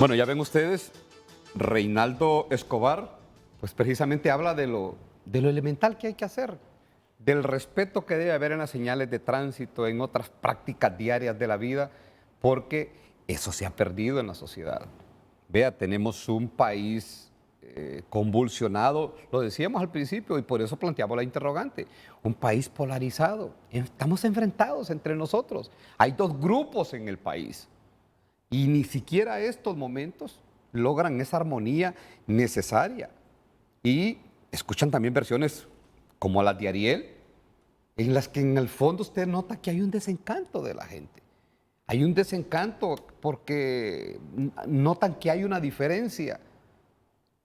Bueno, ya ven ustedes, Reinaldo Escobar, pues precisamente habla de lo elemental que hay que hacer, del respeto que debe haber en las señales de tránsito, en otras prácticas diarias de la vida, porque eso se ha perdido en la sociedad. Vea, tenemos un país convulsionado, lo decíamos al principio y por eso planteamos la interrogante, un país polarizado, estamos enfrentados entre nosotros, hay dos grupos en el país y ni siquiera estos momentos logran esa armonía necesaria y escuchan también versiones como las de Ariel, en las que en el fondo usted nota que hay un desencanto de la gente. Hay un desencanto porque notan que hay una diferencia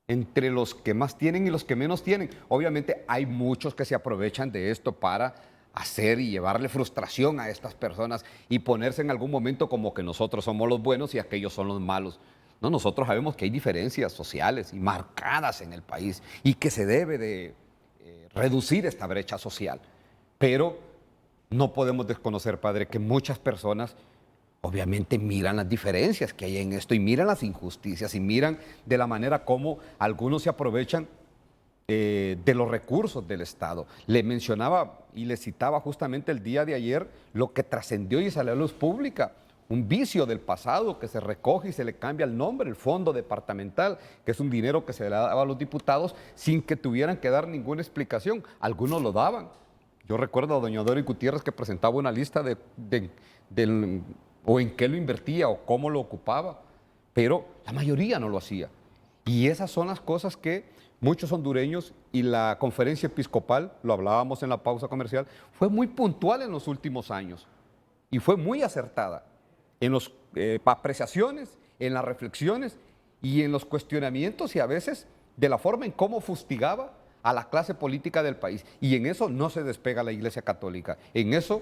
entre los que más tienen y los que menos tienen. Obviamente hay muchos que se aprovechan de esto para hacer y llevarle frustración a estas personas y ponerse en algún momento como que nosotros somos los buenos y aquellos son los malos. No, nosotros sabemos que hay diferencias sociales y marcadas en el país y que se debe de reducir esta brecha social. Pero no podemos desconocer, padre, que muchas personas obviamente miran las diferencias que hay en esto y miran las injusticias y miran de la manera como algunos se aprovechan de los recursos del Estado. Le mencionaba y le citaba justamente el día de ayer lo que trascendió y salió a luz pública, un vicio del pasado que se recoge y se le cambia el nombre, el fondo departamental, que es un dinero que se le daba a los diputados sin que tuvieran que dar ninguna explicación. Algunos lo daban. Yo recuerdo a doña Dori Gutiérrez que presentaba una lista o en qué lo invertía o cómo lo ocupaba, pero la mayoría no lo hacía. Y esas son las cosas que muchos hondureños y la conferencia episcopal, lo hablábamos en la pausa comercial, fue muy puntual en los últimos años y fue muy acertada en las apreciaciones, en las reflexiones y en los cuestionamientos y a veces de la forma en cómo fustigaba a la clase política del país. Y en eso no se despega la Iglesia Católica, en eso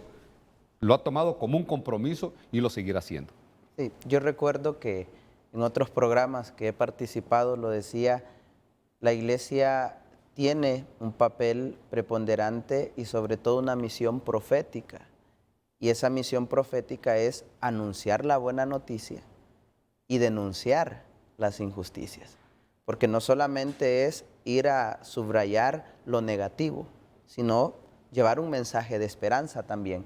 lo ha tomado como un compromiso y lo seguirá haciendo. Sí, yo recuerdo que en otros programas que he participado lo decía, la Iglesia tiene un papel preponderante y sobre todo una misión profética. Y esa misión profética es anunciar la buena noticia y denunciar las injusticias. Porque no solamente es ir a subrayar lo negativo, sino llevar un mensaje de esperanza también.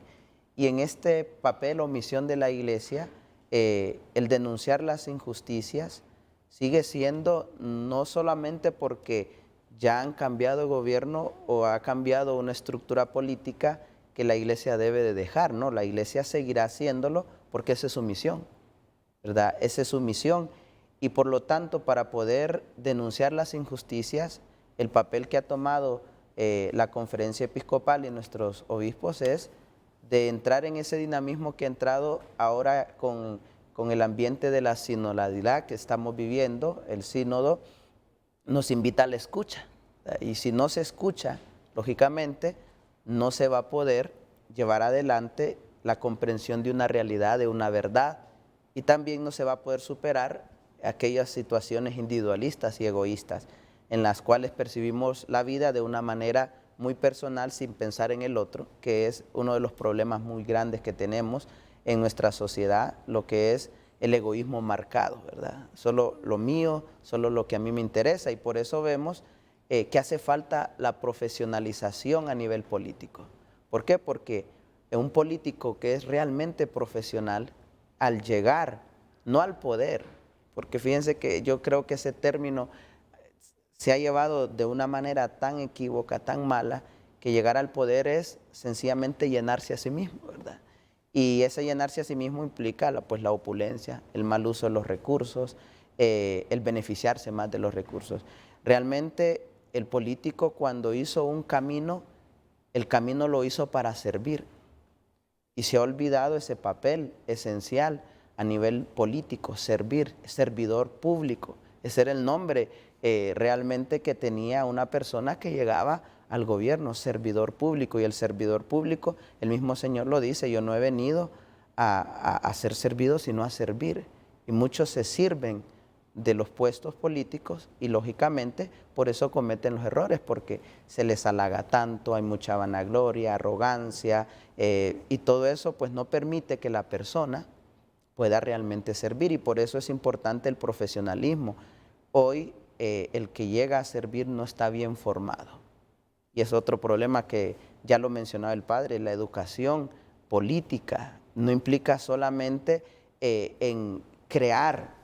Y en este papel o misión de la Iglesia, el denunciar las injusticias sigue siendo no solamente porque ya han cambiado el gobierno o ha cambiado una estructura política que la iglesia debe de dejar, ¿no? La iglesia seguirá haciéndolo porque esa es su misión, ¿verdad? Esa es su misión y por lo tanto para poder denunciar las injusticias, el papel que ha tomado la conferencia episcopal y nuestros obispos es de entrar en ese dinamismo que ha entrado ahora con el ambiente de la sinodalidad que estamos viviendo. El sínodo nos invita a la escucha, y si no se escucha, lógicamente, no se va a poder llevar adelante la comprensión de una realidad, de una verdad, y también no se va a poder superar aquellas situaciones individualistas y egoístas en las cuales percibimos la vida de una manera muy personal sin pensar en el otro, que es uno de los problemas muy grandes que tenemos en nuestra sociedad, lo que es el egoísmo marcado, ¿verdad? Solo lo mío, solo lo que a mí me interesa, y por eso vemos que hace falta la profesionalización a nivel político. ¿Por qué? Porque un político que es realmente profesional, al llegar, no al poder, porque fíjense que yo creo que ese término se ha llevado de una manera tan equívoca, tan mala, que llegar al poder es sencillamente llenarse a sí mismo, ¿verdad? Y ese llenarse a sí mismo implica pues la opulencia, el mal uso de los recursos, el beneficiarse más de los recursos. Realmente el político cuando hizo un camino, el camino lo hizo para servir. Y se ha olvidado ese papel esencial a nivel político, servir, servidor público. Ese era el nombre realmente que tenía una persona que llegaba al gobierno, servidor público. Y el servidor público, el mismo Señor lo dice, yo no he venido a ser servido, sino a servir. Y muchos se sirven de los puestos políticos y lógicamente por eso cometen los errores, porque se les halaga tanto, hay mucha vanagloria, arrogancia, y todo eso pues no permite que la persona pueda realmente servir, y por eso es importante el profesionalismo. Hoy el que llega a servir no está bien formado. Y es otro problema que ya lo mencionaba el padre, la educación política no implica solamente en crear,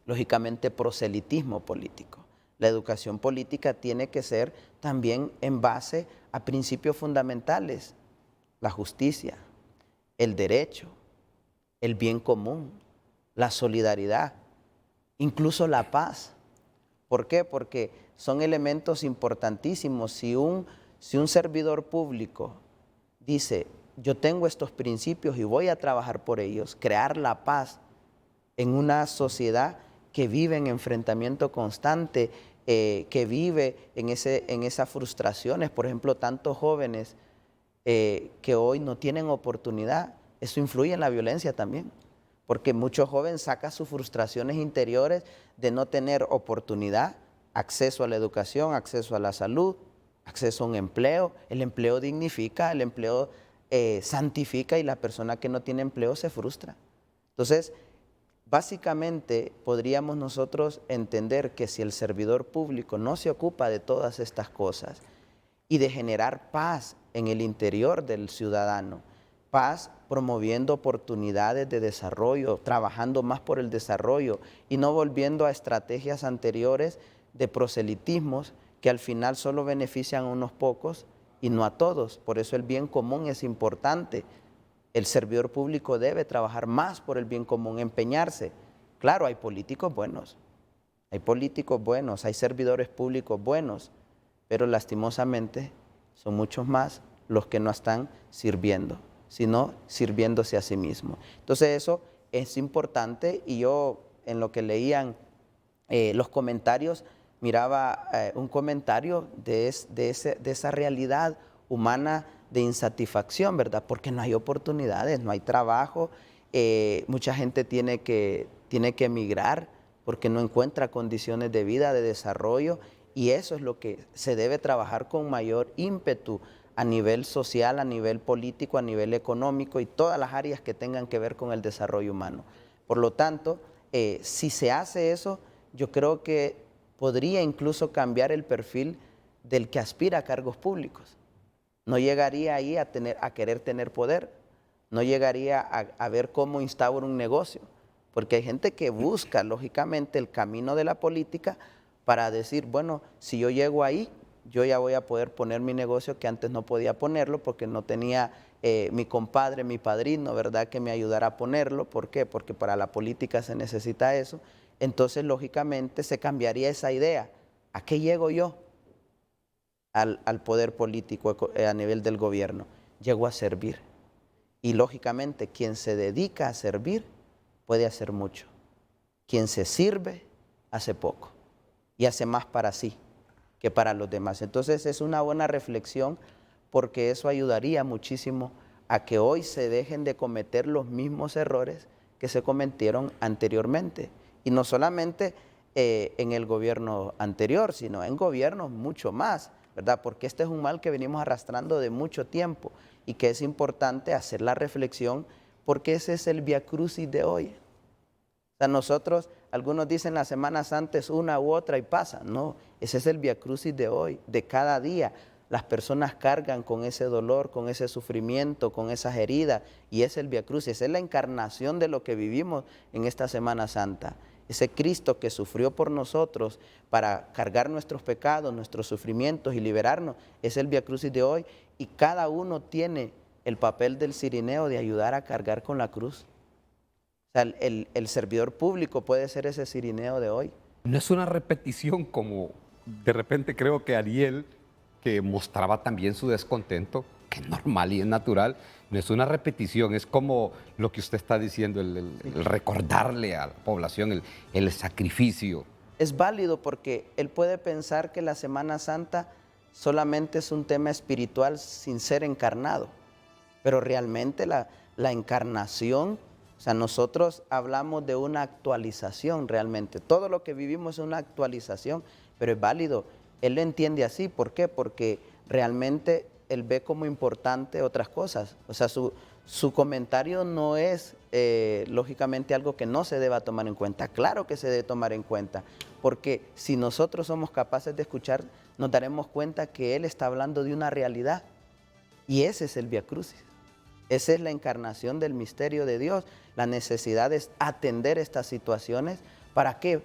lógicamente, proselitismo político. La educación política tiene que ser también en base a principios fundamentales: la justicia, el derecho, el bien común, la solidaridad, incluso la paz. ¿Por qué? Porque son elementos importantísimos. Si un servidor público dice, yo tengo estos principios y voy a trabajar por ellos, crear la paz en una sociedad que vive en enfrentamiento constante, que vive en esas frustraciones, por ejemplo, tantos jóvenes que hoy no tienen oportunidad, eso influye en la violencia también. Porque muchos jóvenes sacan sus frustraciones interiores de no tener oportunidad, acceso a la educación, acceso a la salud, acceso a un empleo. El empleo dignifica, el empleo santifica, y la persona que no tiene empleo se frustra. Entonces, básicamente podríamos nosotros entender que si el servidor público no se ocupa de todas estas cosas y de generar paz en el interior del ciudadano, paz promoviendo oportunidades de desarrollo, trabajando más por el desarrollo y no volviendo a estrategias anteriores de proselitismos que al final solo benefician a unos pocos y no a todos. Por eso el bien común es importante. El servidor público debe trabajar más por el bien común, empeñarse. Claro, hay políticos buenos, hay servidores públicos buenos, pero lastimosamente son muchos más los que no están sirviendo, sino sirviéndose a sí mismo. Entonces eso es importante, y yo en lo que leían los comentarios, miraba un comentario de esa realidad humana de insatisfacción, ¿verdad? Porque no hay oportunidades, no hay trabajo, mucha gente tiene que emigrar porque no encuentra condiciones de vida, de desarrollo, y eso es lo que se debe trabajar con mayor ímpetu a nivel social, a nivel político, a nivel económico y todas las áreas que tengan que ver con el desarrollo humano. Por lo tanto, si se hace eso, yo creo que podría incluso cambiar el perfil del que aspira a cargos públicos. No llegaría ahí a querer tener poder, no llegaría a ver cómo instaura un negocio, porque hay gente que busca, lógicamente, el camino de la política para decir, bueno, si yo llego ahí, yo ya voy a poder poner mi negocio que antes no podía ponerlo porque no tenía mi compadre, mi padrino, ¿verdad?, que me ayudara a ponerlo. ¿Por qué? Porque para la política se necesita eso. Entonces, lógicamente, se cambiaría esa idea. ¿A qué llego yo al poder político a nivel del gobierno? Llego a servir. Y, lógicamente, quien se dedica a servir puede hacer mucho. Quien se sirve hace poco y hace más para sí que para los demás. Entonces es una buena reflexión porque eso ayudaría muchísimo a que hoy se dejen de cometer los mismos errores que se cometieron anteriormente. Y no solamente en el gobierno anterior, sino en gobiernos mucho más, ¿verdad? Porque este es un mal que venimos arrastrando de mucho tiempo y que es importante hacer la reflexión porque ese es el Vía Crucis de hoy. O sea, nosotros, algunos dicen la Semana Santa es una u otra y pasa. No, ese es el Vía Crucis de hoy, de cada día. Las personas cargan con ese dolor, con ese sufrimiento, con esas heridas, y es el Vía Crucis, esa es la encarnación de lo que vivimos en esta Semana Santa. Ese Cristo que sufrió por nosotros para cargar nuestros pecados, nuestros sufrimientos y liberarnos, es el Vía Crucis de hoy, y cada uno tiene el papel del cirineo de ayudar a cargar con la cruz. O sea, el servidor público puede ser ese cirineo de hoy. No es una repetición como de repente creo que Ariel, que mostraba también su descontento, que es normal y es natural, no es una repetición, es como lo que usted está diciendo, el recordarle a la población el sacrificio. Es válido porque él puede pensar que la Semana Santa solamente es un tema espiritual sin ser encarnado, pero realmente la encarnación, o sea, nosotros hablamos de una actualización realmente. Todo lo que vivimos es una actualización, pero es válido. Él lo entiende así. ¿Por qué? Porque realmente él ve como importante otras cosas. O sea, su comentario no es, lógicamente, algo que no se deba tomar en cuenta. Claro que se debe tomar en cuenta, porque si nosotros somos capaces de escuchar, nos daremos cuenta que él está hablando de una realidad. Y ese es el Vía Crucis. Esa es la encarnación del misterio de Dios. La necesidad es atender estas situaciones. ¿Para qué?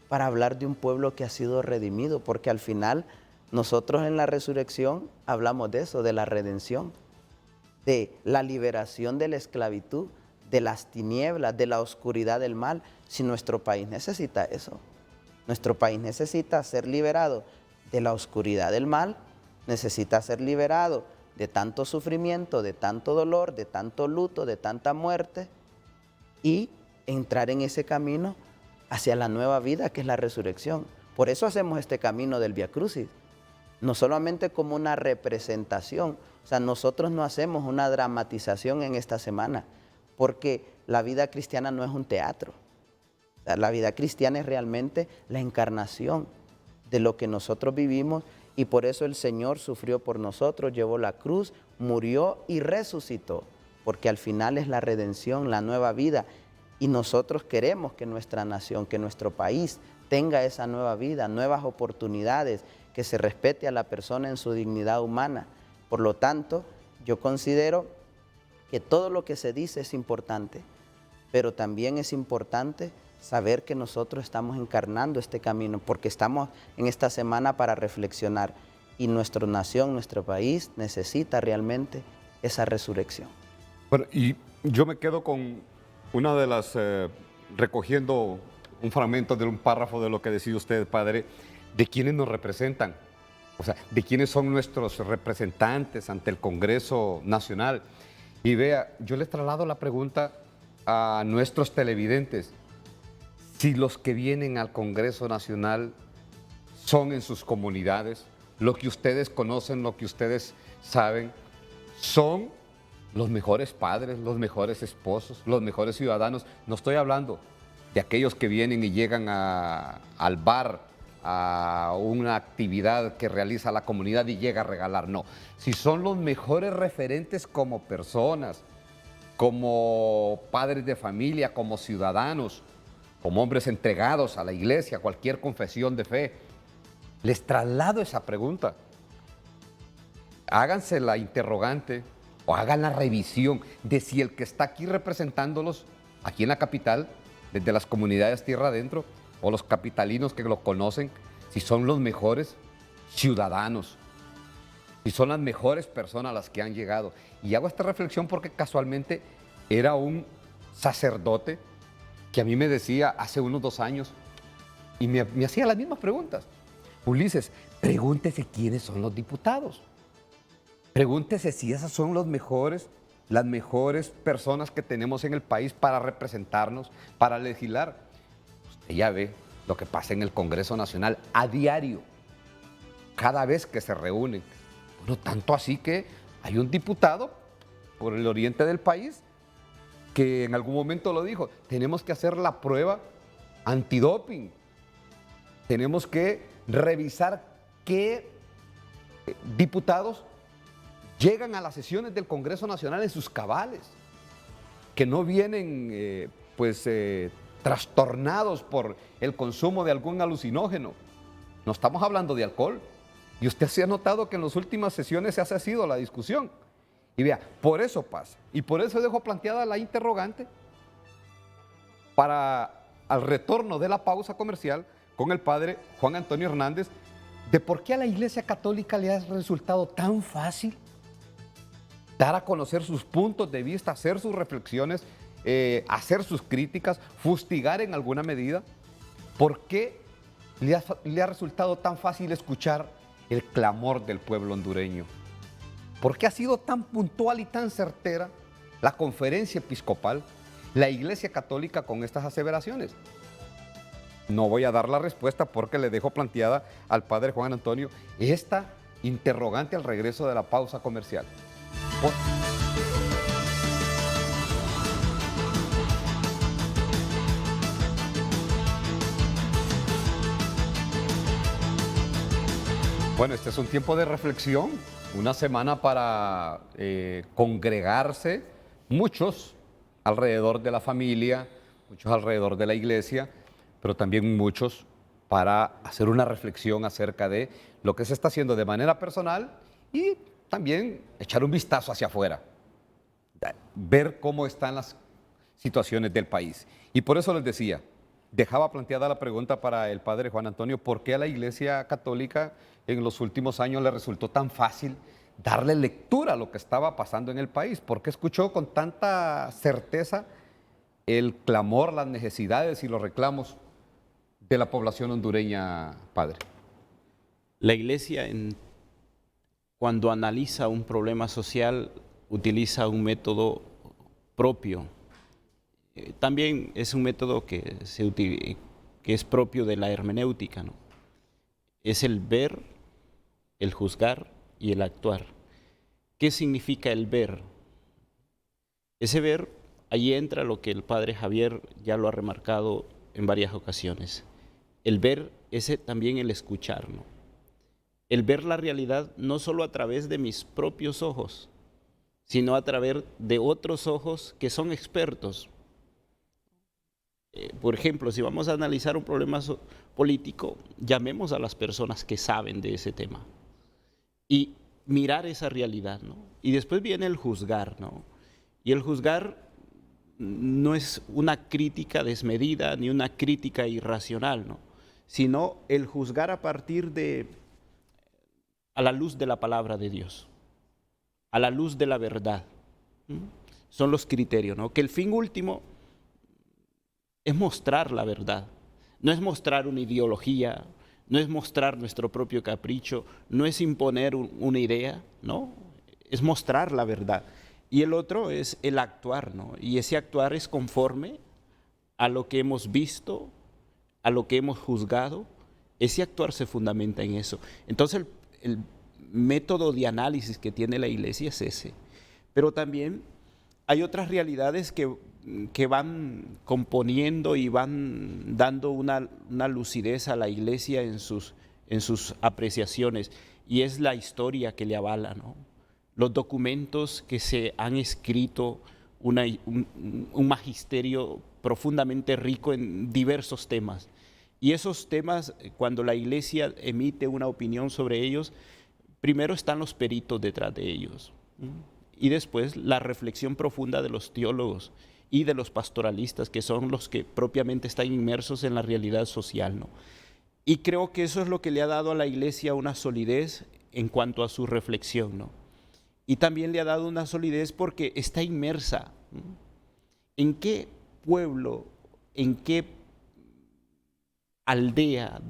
Para hablar de un pueblo que ha sido redimido, porque al final nosotros en la resurrección hablamos de eso, de la redención, de la liberación de la esclavitud, de las tinieblas, de la oscuridad del mal. Si nuestro país necesita eso, nuestro país necesita ser liberado de la oscuridad del mal, necesita ser liberado de tanto sufrimiento, de tanto dolor, de tanto luto, de tanta muerte, y entrar en ese camino hacia la nueva vida que es la resurrección. Por eso hacemos este camino del Vía Crucis, no solamente como una representación, o sea, nosotros no hacemos una dramatización en esta semana, porque la vida cristiana no es un teatro. O sea, la vida cristiana es realmente la encarnación de lo que nosotros vivimos, y por eso el Señor sufrió por nosotros, llevó la cruz, murió y resucitó, porque al final es la redención, la nueva vida. Y nosotros queremos que nuestra nación, que nuestro país tenga esa nueva vida, nuevas oportunidades, que se respete a la persona en su dignidad humana. Por lo tanto, yo considero que todo lo que se dice es importante, pero también es importante saber que nosotros estamos encarnando este camino, porque estamos en esta semana para reflexionar, y nuestra nación, nuestro país necesita realmente esa resurrección. Bueno, y yo me quedo con una de las, recogiendo un fragmento de un párrafo de lo que decía usted, padre, de quiénes nos representan, o sea, de quiénes son nuestros representantes ante el Congreso Nacional. Y vea, yo les traslado la pregunta a nuestros televidentes. Si los que vienen al Congreso Nacional son en sus comunidades, lo que ustedes conocen, lo que ustedes saben, son los mejores padres, los mejores esposos, los mejores ciudadanos. No estoy hablando de aquellos que vienen y llegan al bar, a una actividad que realiza la comunidad y llega a regalar. No, si son los mejores referentes como personas, como padres de familia, como ciudadanos, como hombres entregados a la iglesia, a cualquier confesión de fe, les traslado esa pregunta. Háganse la interrogante o hagan la revisión de si el que está aquí representándolos, aquí en la capital, desde las comunidades tierra adentro, o los capitalinos que lo conocen, si son los mejores ciudadanos, si son las mejores personas las que han llegado. Y hago esta reflexión porque casualmente era un sacerdote que a mí me decía hace unos 2 años y me hacía las mismas preguntas. Ulises, pregúntese quiénes son los diputados. Pregúntese si esas son las mejores personas que tenemos en el país para representarnos, para legislar. Usted ya ve lo que pasa en el Congreso Nacional a diario, cada vez que se reúnen. Bueno, tanto así que hay un diputado por el oriente del país que en algún momento lo dijo, tenemos que hacer la prueba antidoping, tenemos que revisar qué diputados llegan a las sesiones del Congreso Nacional en sus cabales, que no vienen trastornados por el consumo de algún alucinógeno. No estamos hablando de alcohol. Y usted se ha notado que en las últimas sesiones se ha sido la discusión. Y vea, por eso pasa. Y por eso dejo planteada la interrogante para al retorno de la pausa comercial con el padre Juan Antonio Hernández, de por qué a la Iglesia Católica le ha resultado tan fácil dar a conocer sus puntos de vista, hacer sus reflexiones, hacer sus críticas, fustigar en alguna medida. ¿Por qué le ha resultado tan fácil escuchar el clamor del pueblo hondureño? ¿Por qué ha sido tan puntual y tan certera la conferencia episcopal, la Iglesia Católica con estas aseveraciones? No voy a dar la respuesta porque le dejo planteada al padre Juan Antonio esta interrogante al regreso de la pausa comercial. Bueno, este es un tiempo de reflexión, una semana para congregarse, muchos alrededor de la familia, muchos alrededor de la iglesia, pero también muchos para hacer una reflexión acerca de lo que se está haciendo de manera personal y también echar un vistazo hacia afuera, ver cómo están las situaciones del país. Y por eso les decía, dejaba planteada la pregunta para el padre Juan Antonio, ¿por qué a la Iglesia Católica en los últimos años le resultó tan fácil darle lectura a lo que estaba pasando en el país? ¿Por qué escuchó con tanta certeza el clamor, las necesidades y los reclamos de la población hondureña, padre? La Iglesia, cuando analiza un problema social, utiliza un método propio. También es un método que es propio de la hermenéutica, ¿no? Es el ver, el juzgar y el actuar. ¿Qué significa el ver? Ese ver, allí entra lo que el padre Javier ya lo ha remarcado en varias ocasiones. El ver es también el escuchar, ¿no? El ver la realidad no solo a través de mis propios ojos, sino a través de otros ojos que son expertos. Por ejemplo, si vamos a analizar un problema político, llamemos a las personas que saben de ese tema y mirar esa realidad, ¿no? Y después viene el juzgar, ¿no? Y el juzgar no es una crítica desmedida ni una crítica irracional, ¿no? Sino el juzgar a la luz de la palabra de Dios, a la luz de la verdad. Son los criterios, ¿no? Que el fin último es mostrar la verdad, no es mostrar una ideología, no es mostrar nuestro propio capricho, no es imponer una idea, ¿no? Es mostrar la verdad. Y el otro es el actuar, ¿no? Y ese actuar es conforme a lo que hemos visto, a lo que hemos juzgado. Ese actuar se fundamenta en eso. Entonces el método de análisis que tiene la Iglesia es ese. Pero también hay otras realidades que van componiendo y van dando una lucidez a la Iglesia en sus apreciaciones, y es la historia que le avala, ¿no? Los documentos que se han escrito, un magisterio profundamente rico en diversos temas. Y esos temas, cuando la Iglesia emite una opinión sobre ellos, primero están los peritos detrás de ellos, y después la reflexión profunda de los teólogos y de los pastoralistas, que son los que propiamente están inmersos en la realidad social, ¿no? Y creo que eso es lo que le ha dado a la iglesia una solidez en cuanto a su reflexión, ¿no? Y también le ha dado una solidez porque está inmersa. ¿En qué pueblo, en qué aldea,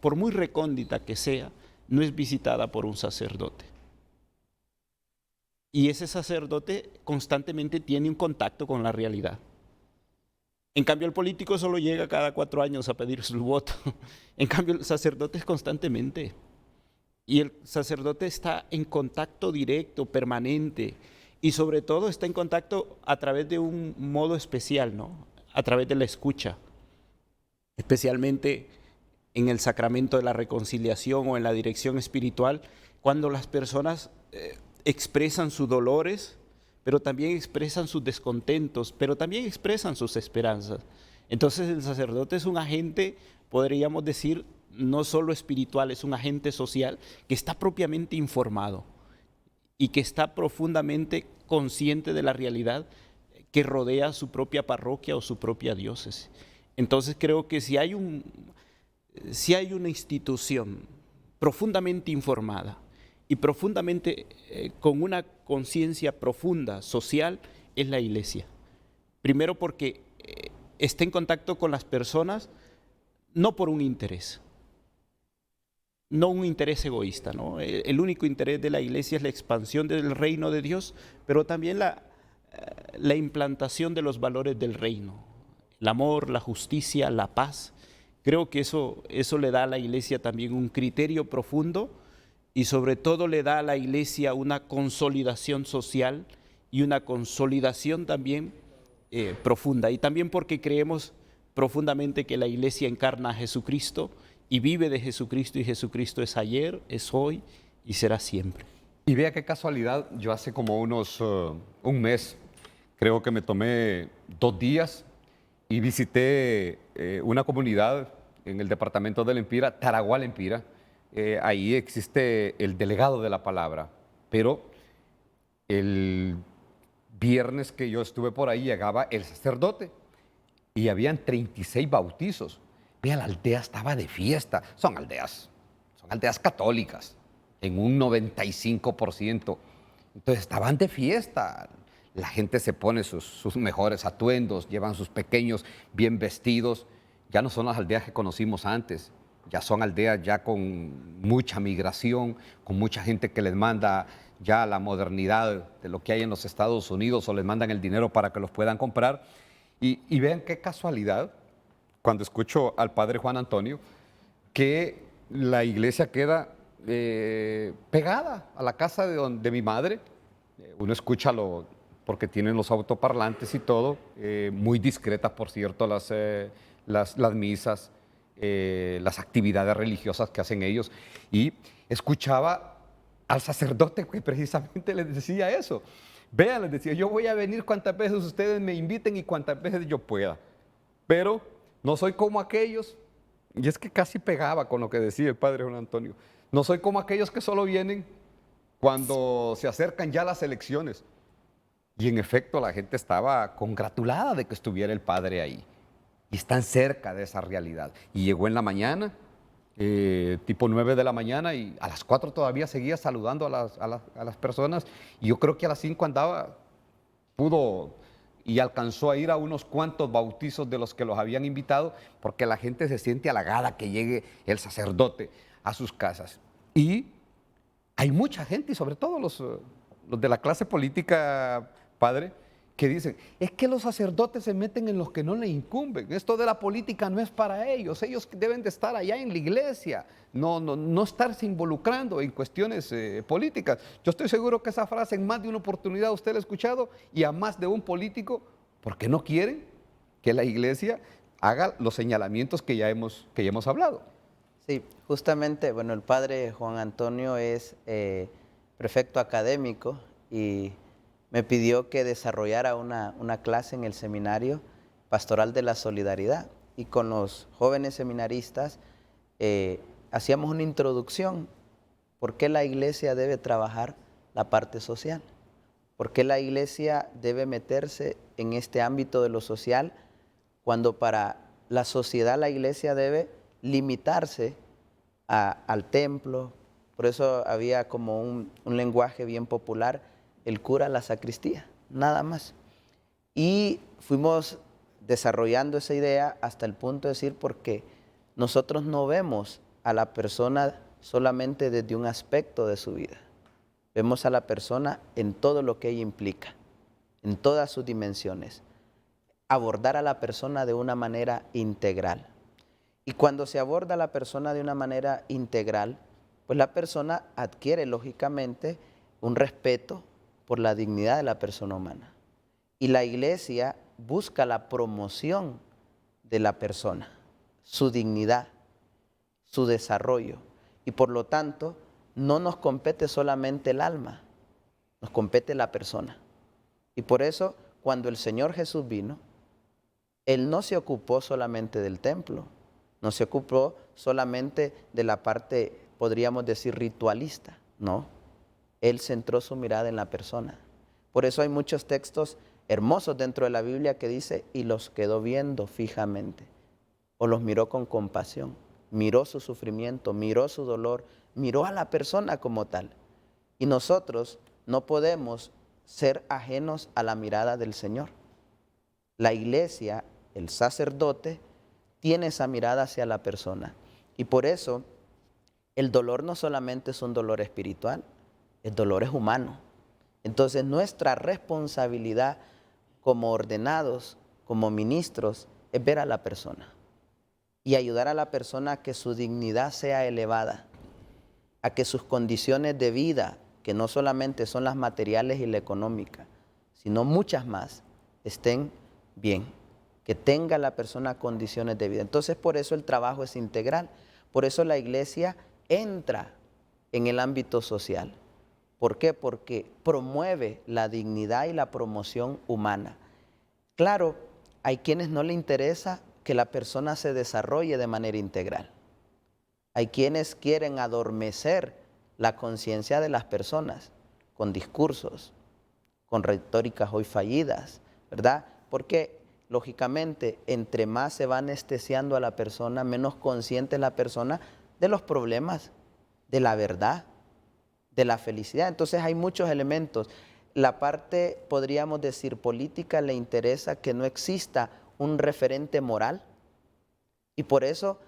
por muy recóndita que sea, no es visitada por un sacerdote? Y ese sacerdote constantemente tiene un contacto con la realidad. En cambio, el político solo llega cada 4 años a pedir su voto. En cambio, el sacerdote es constantemente. Y el sacerdote está en contacto directo, permanente, y sobre todo está en contacto a través de un modo especial, ¿no? A través de la escucha, especialmente en el sacramento de la reconciliación o en la dirección espiritual, cuando las personas expresan sus dolores, pero también expresan sus descontentos, pero también expresan sus esperanzas. Entonces el sacerdote es un agente, podríamos decir, no solo espiritual, es un agente social que está propiamente informado y que está profundamente consciente de la realidad que rodea su propia parroquia o su propia diócesis. Entonces creo que si hay una institución profundamente informada y profundamente con una conciencia profunda social, es la iglesia. Primero porque está en contacto con las personas no por un interés, no un interés egoísta, ¿no? El único interés de la iglesia es la expansión del reino de Dios, pero también la implantación de los valores del reino, el amor, la justicia, la paz. Creo que eso le da a la iglesia también un criterio profundo y sobre todo le da a la iglesia una consolidación social y una consolidación también profunda. Y también porque creemos profundamente que la iglesia encarna a Jesucristo y vive de Jesucristo, y Jesucristo es ayer, es hoy y será siempre. Y vea qué casualidad, yo hace como un mes, creo que me tomé 2 días y visité una comunidad en el departamento del Empira, Taragual Empira. Ahí existe el delegado de la palabra, pero el viernes que yo estuve por ahí llegaba el sacerdote y habían 36 bautizos. Vea, la aldea estaba de fiesta. Son aldeas católicas, en un 95%. Entonces estaban de fiesta. La gente se pone sus mejores atuendos, llevan sus pequeños bien vestidos. Ya no son las aldeas que conocimos antes. Ya son aldeas ya con mucha migración, con mucha gente que les manda ya la modernidad de lo que hay en los Estados Unidos o les mandan el dinero para que los puedan comprar. Y vean qué casualidad, cuando escucho al padre Juan Antonio, que la iglesia queda pegada a la casa de mi madre. Uno escucha porque tienen los autoparlantes y todo, muy discretas, por cierto, las misas, las actividades religiosas que hacen ellos. Y escuchaba al sacerdote que precisamente les decía eso. Vean, les decía, yo voy a venir cuantas veces ustedes me inviten y cuantas veces yo pueda. Pero no soy como aquellos, y es que casi pegaba con lo que decía el padre Juan Antonio, no soy como aquellos que solo vienen cuando se acercan ya las elecciones. Y en efecto la gente estaba congratulada de que estuviera el padre ahí. Y están cerca de esa realidad. Y llegó en la mañana, tipo 9 de la mañana, y a las 4 todavía seguía saludando a las personas. Y yo creo que a las 5 pudo y alcanzó a ir a unos cuantos bautizos de los que los habían invitado, porque la gente se siente halagada que llegue el sacerdote a sus casas. Y hay mucha gente, y sobre todo los de la clase política, padre, que dicen, es que los sacerdotes se meten en los que no les incumben, esto de la política no es para ellos deben de estar allá en la iglesia, no estarse involucrando en cuestiones políticas. Yo estoy seguro que esa frase en más de una oportunidad usted la ha escuchado, y a más de un político, porque no quieren que la iglesia haga los señalamientos que ya hemos hablado. Sí, justamente, bueno, el padre Juan Antonio es prefecto académico y me pidió que desarrollara una clase en el seminario pastoral de la solidaridad, y con los jóvenes seminaristas hacíamos una introducción. ¿Por qué la iglesia debe trabajar la parte social? ¿Por qué la iglesia debe meterse en este ámbito de lo social cuando para la sociedad la iglesia debe limitarse al templo. Por eso había como un lenguaje bien popular, el cura a la sacristía, nada más. Y fuimos desarrollando esa idea hasta el punto de decir, porque nosotros no vemos a la persona solamente desde un aspecto de su vida. Vemos a la persona en todo lo que ella implica, en todas sus dimensiones. Abordar a la persona de una manera integral. Y cuando se aborda a la persona de una manera integral, pues la persona adquiere lógicamente un respeto por la dignidad de la persona humana. Y la iglesia busca la promoción de la persona, su dignidad, su desarrollo. Y por lo tanto, no nos compete solamente el alma, nos compete la persona. Y por eso, cuando el Señor Jesús vino, Él no se ocupó solamente del templo, no se ocupó solamente de la parte, podríamos decir, ritualista, no. Él centró su mirada en la persona. Por eso hay muchos textos hermosos dentro de la Biblia que dice, y los quedó viendo fijamente, o los miró con compasión, miró su sufrimiento, miró su dolor, miró a la persona como tal. Y nosotros no podemos ser ajenos a la mirada del Señor. La iglesia, el sacerdote, tiene esa mirada hacia la persona. Y por eso el dolor no solamente es un dolor espiritual, el dolor es humano. Entonces nuestra responsabilidad como ordenados, como ministros, es ver a la persona y ayudar a la persona a que su dignidad sea elevada, a que sus condiciones de vida, que no solamente son las materiales y la económica, sino muchas más, estén bien, que tenga la persona condiciones de vida. Entonces por eso el trabajo es integral, por eso la iglesia entra en el ámbito social. ¿Por qué? Porque promueve la dignidad y la promoción humana. Claro, hay quienes no le interesa que la persona se desarrolle de manera integral. Hay quienes quieren adormecer la conciencia de las personas con discursos, con retóricas hoy fallidas, ¿verdad? Porque lógicamente, entre más se va anestesiando a la persona, menos consciente es la persona de los problemas, de la verdad, de la felicidad. Entonces hay muchos elementos. La parte, podríamos decir, política le interesa que no exista un referente moral y por eso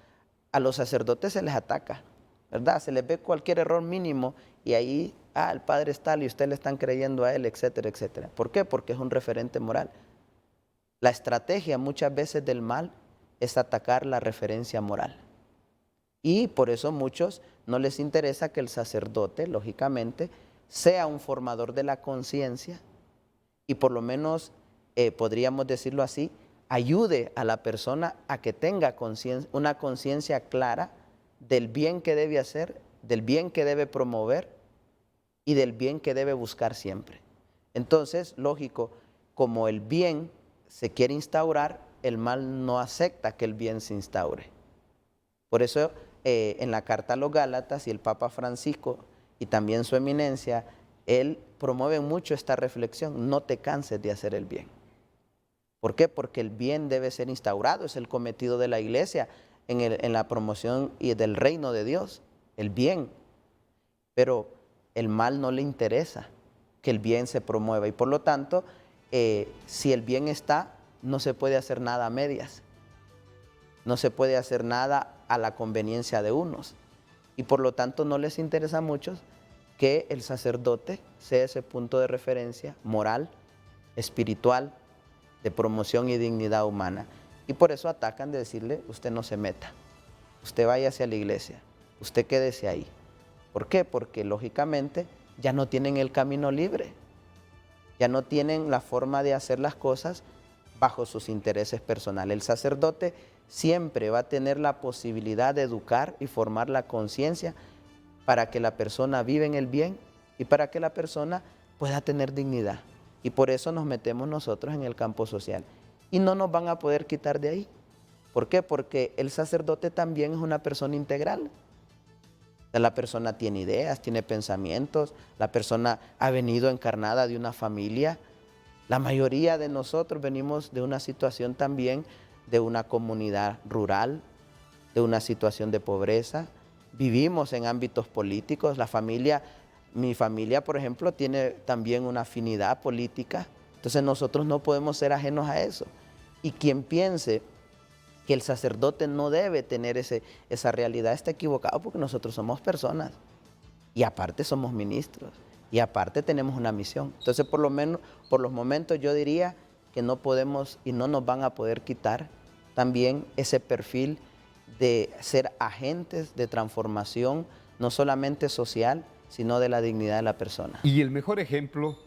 a los sacerdotes se les ataca, ¿verdad? Se les ve cualquier error mínimo y ahí, el padre es tal y usted le están creyendo a él, etcétera, etcétera. ¿Por qué? Porque es un referente moral. La estrategia muchas veces del mal es atacar la referencia moral. Y por eso muchos no les interesa que el sacerdote, lógicamente, sea un formador de la conciencia y por lo menos, podríamos decirlo así, ayude a la persona a que tenga una conciencia clara del bien que debe hacer, del bien que debe promover y del bien que debe buscar siempre. Entonces, lógico, como el bien se quiere instaurar, el mal no acepta que el bien se instaure. Por eso, en la carta a los Gálatas y el Papa Francisco y también su eminencia, él promueve mucho esta reflexión, no te canses de hacer el bien. ¿Por qué? Porque el bien debe ser instaurado, es el cometido de la iglesia en la promoción y del reino de Dios, el bien. Pero el mal no le interesa que el bien se promueva y por lo tanto, si el bien está, no se puede hacer nada a medias, no se puede hacer nada a la conveniencia de unos y por lo tanto no les interesa a muchos que el sacerdote sea ese punto de referencia moral, espiritual, de promoción y dignidad humana. Y por eso atacan de decirle, usted no se meta, usted vaya hacia la iglesia, usted quédese ahí. ¿Por qué? Porque lógicamente ya no tienen el camino libre, ya no tienen la forma de hacer las cosas bajo sus intereses personales. El sacerdote siempre va a tener la posibilidad de educar y formar la conciencia para que la persona viva en el bien y para que la persona pueda tener dignidad. Y por eso nos metemos nosotros en el campo social. Y no nos van a poder quitar de ahí. ¿Por qué? Porque el sacerdote también es una persona integral. La persona tiene ideas, tiene pensamientos, la persona ha venido encarnada de una familia. La mayoría de nosotros venimos de una situación también de una comunidad rural, de una situación de pobreza, vivimos en ámbitos políticos, mi familia, por ejemplo, tiene también una afinidad política, entonces nosotros no podemos ser ajenos a eso. Y quien piense que el sacerdote no debe tener esa realidad está equivocado, porque nosotros somos personas y aparte somos ministros y aparte tenemos una misión. Entonces, por lo menos, por los momentos yo diría que no podemos y no nos van a poder quitar también ese perfil de ser agentes de transformación, no solamente social, sino de la dignidad de la persona. Y el mejor ejemplo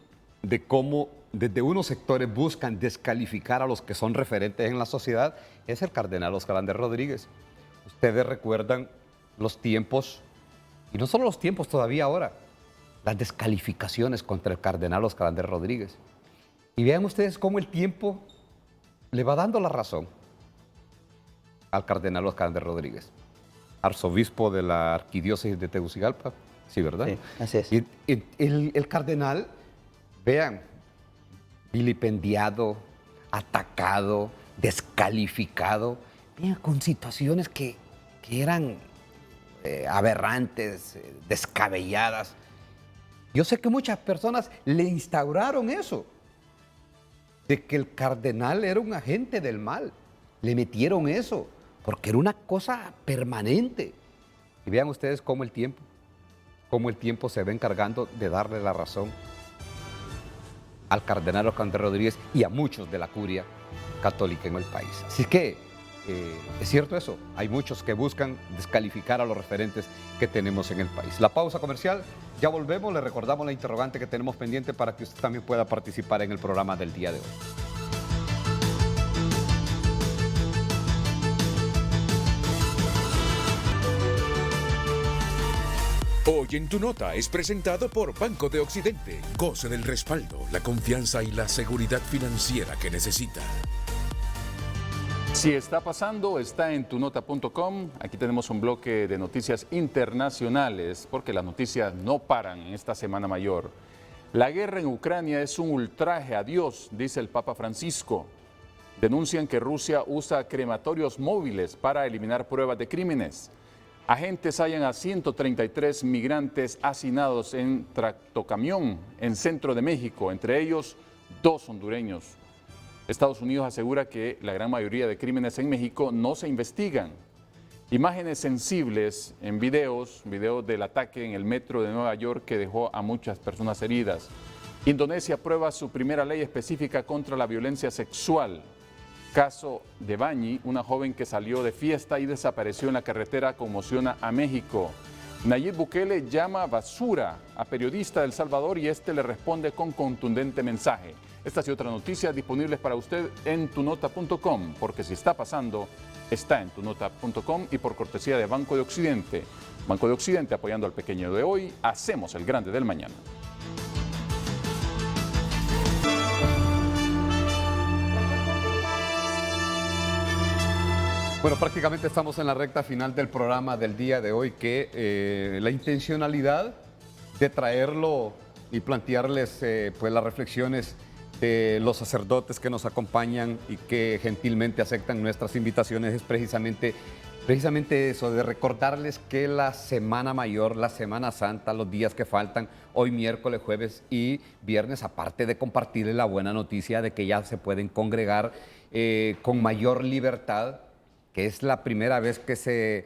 de cómo desde unos sectores buscan descalificar a los que son referentes en la sociedad es el cardenal Oscar Ander Rodríguez. Ustedes recuerdan los tiempos, y no solo los tiempos todavía ahora, las descalificaciones contra el cardenal Oscar Ander Rodríguez. Y vean ustedes cómo el tiempo le va dando la razón al cardenal Oscar Ander Rodríguez, arzobispo de la arquidiócesis de Tegucigalpa. Sí, ¿verdad? Sí, así es. Y el cardenal, vean, vilipendiado, atacado, descalificado, vean, con situaciones que eran aberrantes, descabelladas. Yo sé que muchas personas le instauraron eso, de que el cardenal era un agente del mal. Le metieron eso, porque era una cosa permanente. Y vean ustedes cómo el tiempo se va encargando de darle la razón al cardenal Oscar Ander Rodríguez y a muchos de la curia católica en el país. Así que es cierto eso, hay muchos que buscan descalificar a los referentes que tenemos en el país. La pausa comercial, ya volvemos, le recordamos la interrogante que tenemos pendiente para que usted también pueda participar en el programa del día de hoy. Hoy en Tu Nota es presentado por Banco de Occidente. Goce del respaldo, la confianza y la seguridad financiera que necesita. Si está pasando, está en tunota.com. Aquí tenemos un bloque de noticias internacionales, porque las noticias no paran en esta Semana Mayor. La guerra en Ucrania es un ultraje a Dios, dice el Papa Francisco. Denuncian que Rusia usa crematorios móviles para eliminar pruebas de crímenes. Agentes hallan a 133 migrantes hacinados en tractocamión en Centro de México, entre ellos 2 hondureños. Estados Unidos asegura que la gran mayoría de crímenes en México no se investigan. Imágenes sensibles en videos del ataque en el metro de Nueva York que dejó a muchas personas heridas. Indonesia aprueba su primera ley específica contra la violencia sexual. Caso de Bañi, una joven que salió de fiesta y desapareció en la carretera, conmociona a México. Nayib Bukele llama basura a periodista de El Salvador y este le responde con contundente mensaje. Estas y otras noticias disponibles para usted en tunota.com, porque si está pasando, está en tunota.com y por cortesía de Banco de Occidente. Banco de Occidente apoyando al pequeño de hoy, hacemos el grande del mañana. Bueno, prácticamente estamos en la recta final del programa del día de hoy, que la intencionalidad de traerlo y plantearles pues las reflexiones de los sacerdotes que nos acompañan y que gentilmente aceptan nuestras invitaciones es precisamente eso, de recordarles que la Semana Mayor, la Semana Santa, los días que faltan, hoy miércoles, jueves y viernes, aparte de compartirles la buena noticia de que ya se pueden congregar con mayor libertad, que es la primera vez que se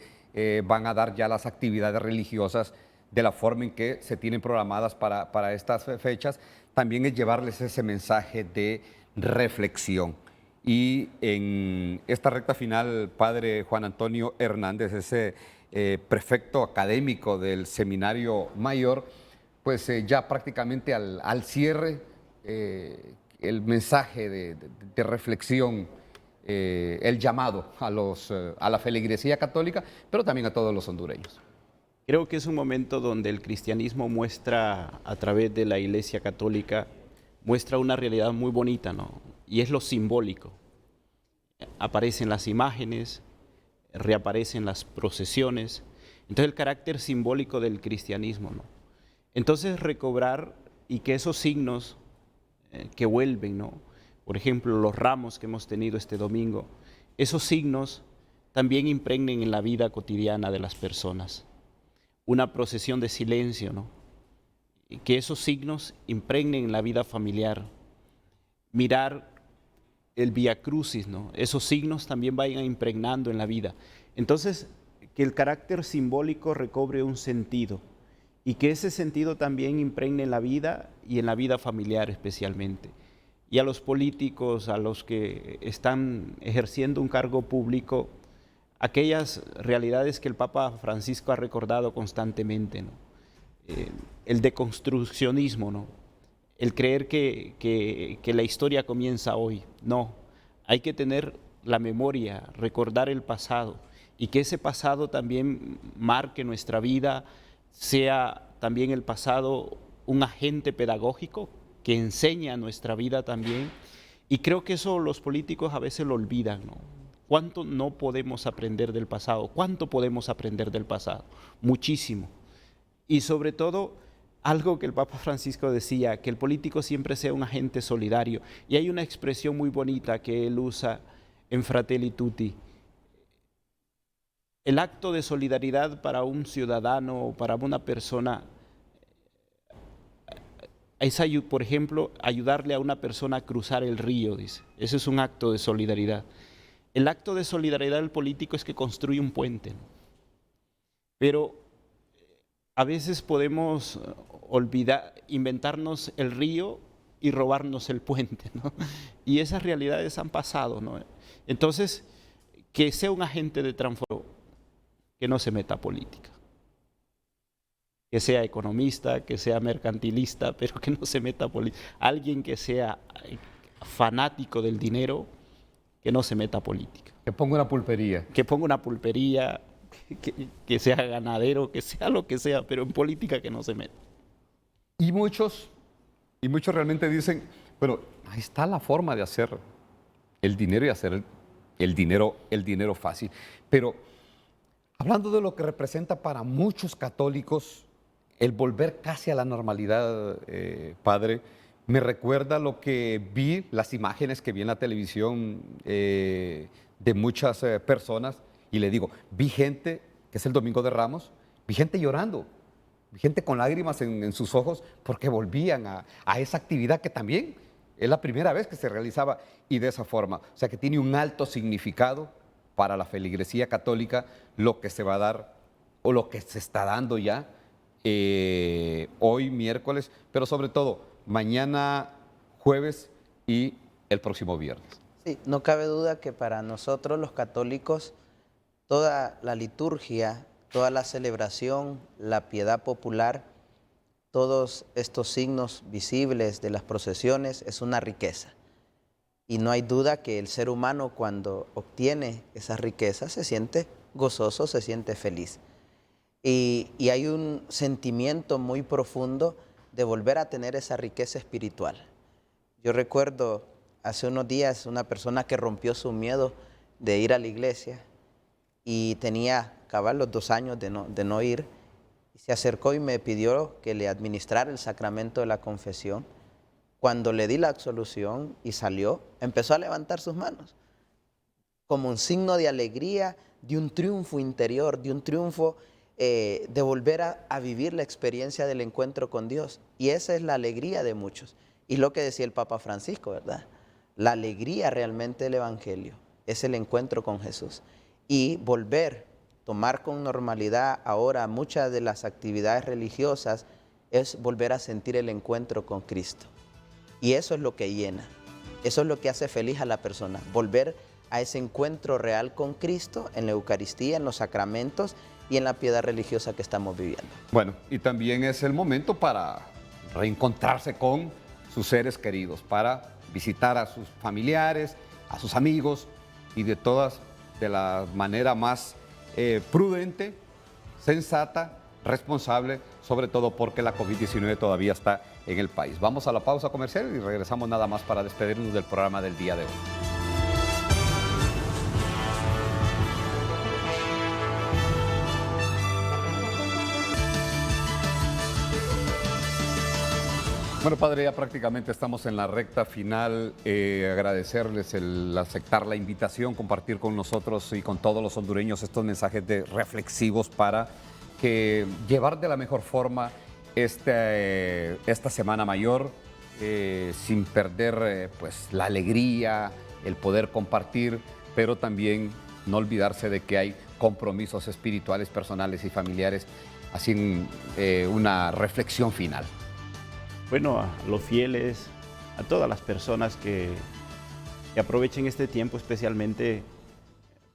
van a dar ya las actividades religiosas de la forma en que se tienen programadas para estas fechas, también es llevarles ese mensaje de reflexión. Y en esta recta final, Padre Juan Antonio Hernández, ese prefecto académico del Seminario Mayor, pues ya prácticamente al cierre, el mensaje de reflexión, el llamado a la feligresía católica, pero también a todos los hondureños. Creo que es un momento donde el cristianismo muestra, a través de la Iglesia Católica, muestra una realidad muy bonita, ¿no? Y es lo simbólico. Aparecen las imágenes, reaparecen las procesiones. Entonces el carácter simbólico del cristianismo, ¿no? Entonces recobrar y que esos signos que vuelven, ¿no? Por ejemplo, los ramos que hemos tenido este domingo, esos signos también impregnen en la vida cotidiana de las personas. una procesión de silencio, ¿no? Y que esos signos impregnen en la vida familiar. Mirar el Vía Crucis, ¿no? Esos signos también vayan impregnando en la vida. Entonces, que el carácter simbólico recobre un sentido y que ese sentido también impregne en la vida y en la vida familiar especialmente. Y a los políticos, a los que están ejerciendo un cargo público, aquellas realidades que el Papa Francisco ha recordado constantemente, ¿no? El deconstruccionismo, ¿no? El creer que la historia comienza hoy. No, hay que tener la memoria, recordar el pasado y que ese pasado también marque nuestra vida, sea también el pasado un agente pedagógico que enseña nuestra vida también. Y creo que eso los políticos a veces lo olvidan, ¿no? ¿Cuánto no podemos aprender del pasado? ¿Cuánto podemos aprender del pasado? Muchísimo. Y sobre todo, algo que el Papa Francisco decía, que el político siempre sea un agente solidario. Y hay una expresión muy bonita que él usa en Fratelli Tutti. El acto de solidaridad para un ciudadano o para una persona es, por ejemplo, ayudarle a una persona a cruzar el río, dice. Ese es un acto de solidaridad. El acto de solidaridad del político es que construye un puente, ¿no? Pero a veces podemos inventarnos el río y robarnos el puente, ¿no? Y esas realidades han pasado, ¿no? Entonces, que sea un agente de transformación, que no se meta a política. Que sea economista, que sea mercantilista, pero que no se meta a política. Alguien que sea fanático del dinero, que no se meta a política. Que ponga una pulpería. Que ponga una pulpería, que sea ganadero, que sea lo que sea, pero en política que no se meta. Y muchos realmente dicen, bueno, ahí está la forma de hacer el dinero y hacer el dinero fácil. Pero hablando de lo que representa para muchos católicos el volver casi a la normalidad, padre, me recuerda lo que vi, las imágenes que vi en la televisión de muchas personas, y le digo, vi gente, que es el Domingo de Ramos, vi gente llorando, vi gente con lágrimas en sus ojos porque volvían a esa actividad que también es la primera vez que se realizaba y de esa forma. O sea que tiene un alto significado para la feligresía católica lo que se va a dar o lo que se está dando ya hoy miércoles, pero sobre todo mañana jueves y el próximo viernes. Sí, no cabe duda que para nosotros los católicos toda la liturgia, toda la celebración, la piedad popular, todos estos signos visibles de las procesiones es una riqueza. Y no hay duda que el ser humano cuando obtiene esas riquezas se siente gozoso, se siente feliz. Y hay un sentimiento muy profundo de volver a tener esa riqueza espiritual. Yo recuerdo hace unos días una persona que rompió su miedo de ir a la iglesia y tenía cabal los 2 años de no ir, y se acercó y me pidió que le administrara el sacramento de la confesión. Cuando le di la absolución y salió, empezó a levantar sus manos como un signo de alegría, de un triunfo interior, de un triunfo de volver a vivir la experiencia del encuentro con Dios. Y esa es la alegría de muchos. Y lo que decía el Papa Francisco, ¿verdad? La alegría realmente del Evangelio es el encuentro con Jesús. Y tomar con normalidad ahora muchas de las actividades religiosas es volver a sentir el encuentro con Cristo. Y eso es lo que llena, eso es lo que hace feliz a la persona, volver a ese encuentro real con Cristo en la Eucaristía, en los sacramentos y en la piedad religiosa que estamos viviendo. Bueno, y también es el momento para reencontrarse con sus seres queridos, para visitar a sus familiares, a sus amigos y de la manera más prudente, sensata, responsable, sobre todo porque la COVID-19 todavía está en el país. Vamos a la pausa comercial y regresamos nada más para despedirnos del programa del día de hoy. Bueno, padre, ya prácticamente estamos en la recta final. Agradecerles el aceptar la invitación, compartir con nosotros y con todos los hondureños estos mensajes reflexivos para que llevar de la mejor forma esta Semana Mayor sin perder pues, la alegría, el poder compartir, pero también no olvidarse de que hay compromisos espirituales, personales y familiares, así una reflexión final. Bueno, a los fieles, a todas las personas que aprovechen este tiempo especialmente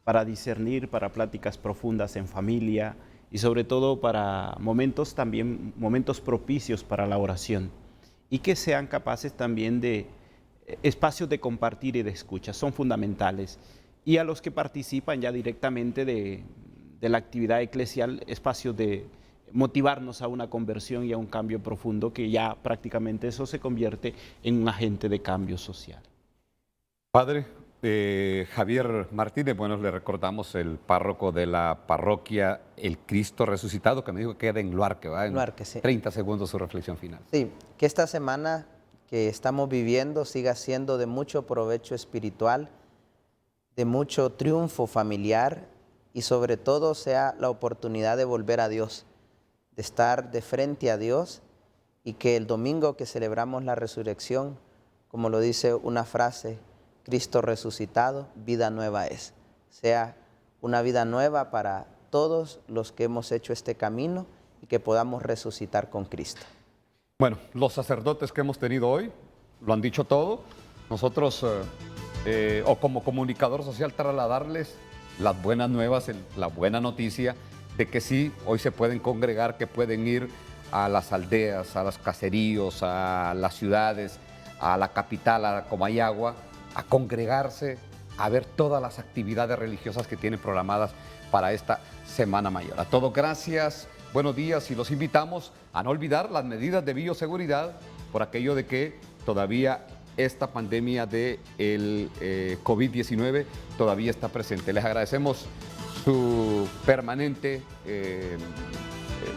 para discernir, para pláticas profundas en familia y sobre todo para momentos propicios para la oración, y que sean capaces también de espacios de compartir y de escucha, son fundamentales. Y a los que participan ya directamente de la actividad eclesial, espacios de motivarnos a una conversión y a un cambio profundo, que ya prácticamente eso se convierte en un agente de cambio social. Padre Javier Martínez, bueno, le recordamos el párroco de la parroquia El Cristo Resucitado, que me dijo que queda en Luarque, ¿va? En Luarque, sí. 30 segundos su reflexión final. Sí, que esta semana que estamos viviendo siga siendo de mucho provecho espiritual, de mucho triunfo familiar y sobre todo sea la oportunidad de volver a Dios, de estar de frente a Dios, y que el domingo que celebramos la resurrección, como lo dice una frase, Cristo resucitado, vida nueva es. Sea una vida nueva para todos los que hemos hecho este camino y que podamos resucitar con Cristo. Bueno, los sacerdotes que hemos tenido hoy lo han dicho todo. Nosotros, o como comunicador social, trasladarles las buenas nuevas, la buena noticia de que sí, hoy se pueden congregar, que pueden ir a las aldeas, a los caseríos, a las ciudades, a la capital, a Comayagua, a congregarse, a ver todas las actividades religiosas que tienen programadas para esta Semana Mayor. A todos, gracias, buenos días, y los invitamos a no olvidar las medidas de bioseguridad por aquello de que todavía esta pandemia del COVID-19 todavía está presente. Les agradecemos su permanente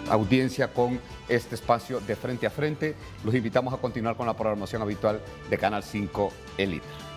audiencia con este espacio de Frente a Frente. Los invitamos a continuar con la programación habitual de Canal 5 El Líder.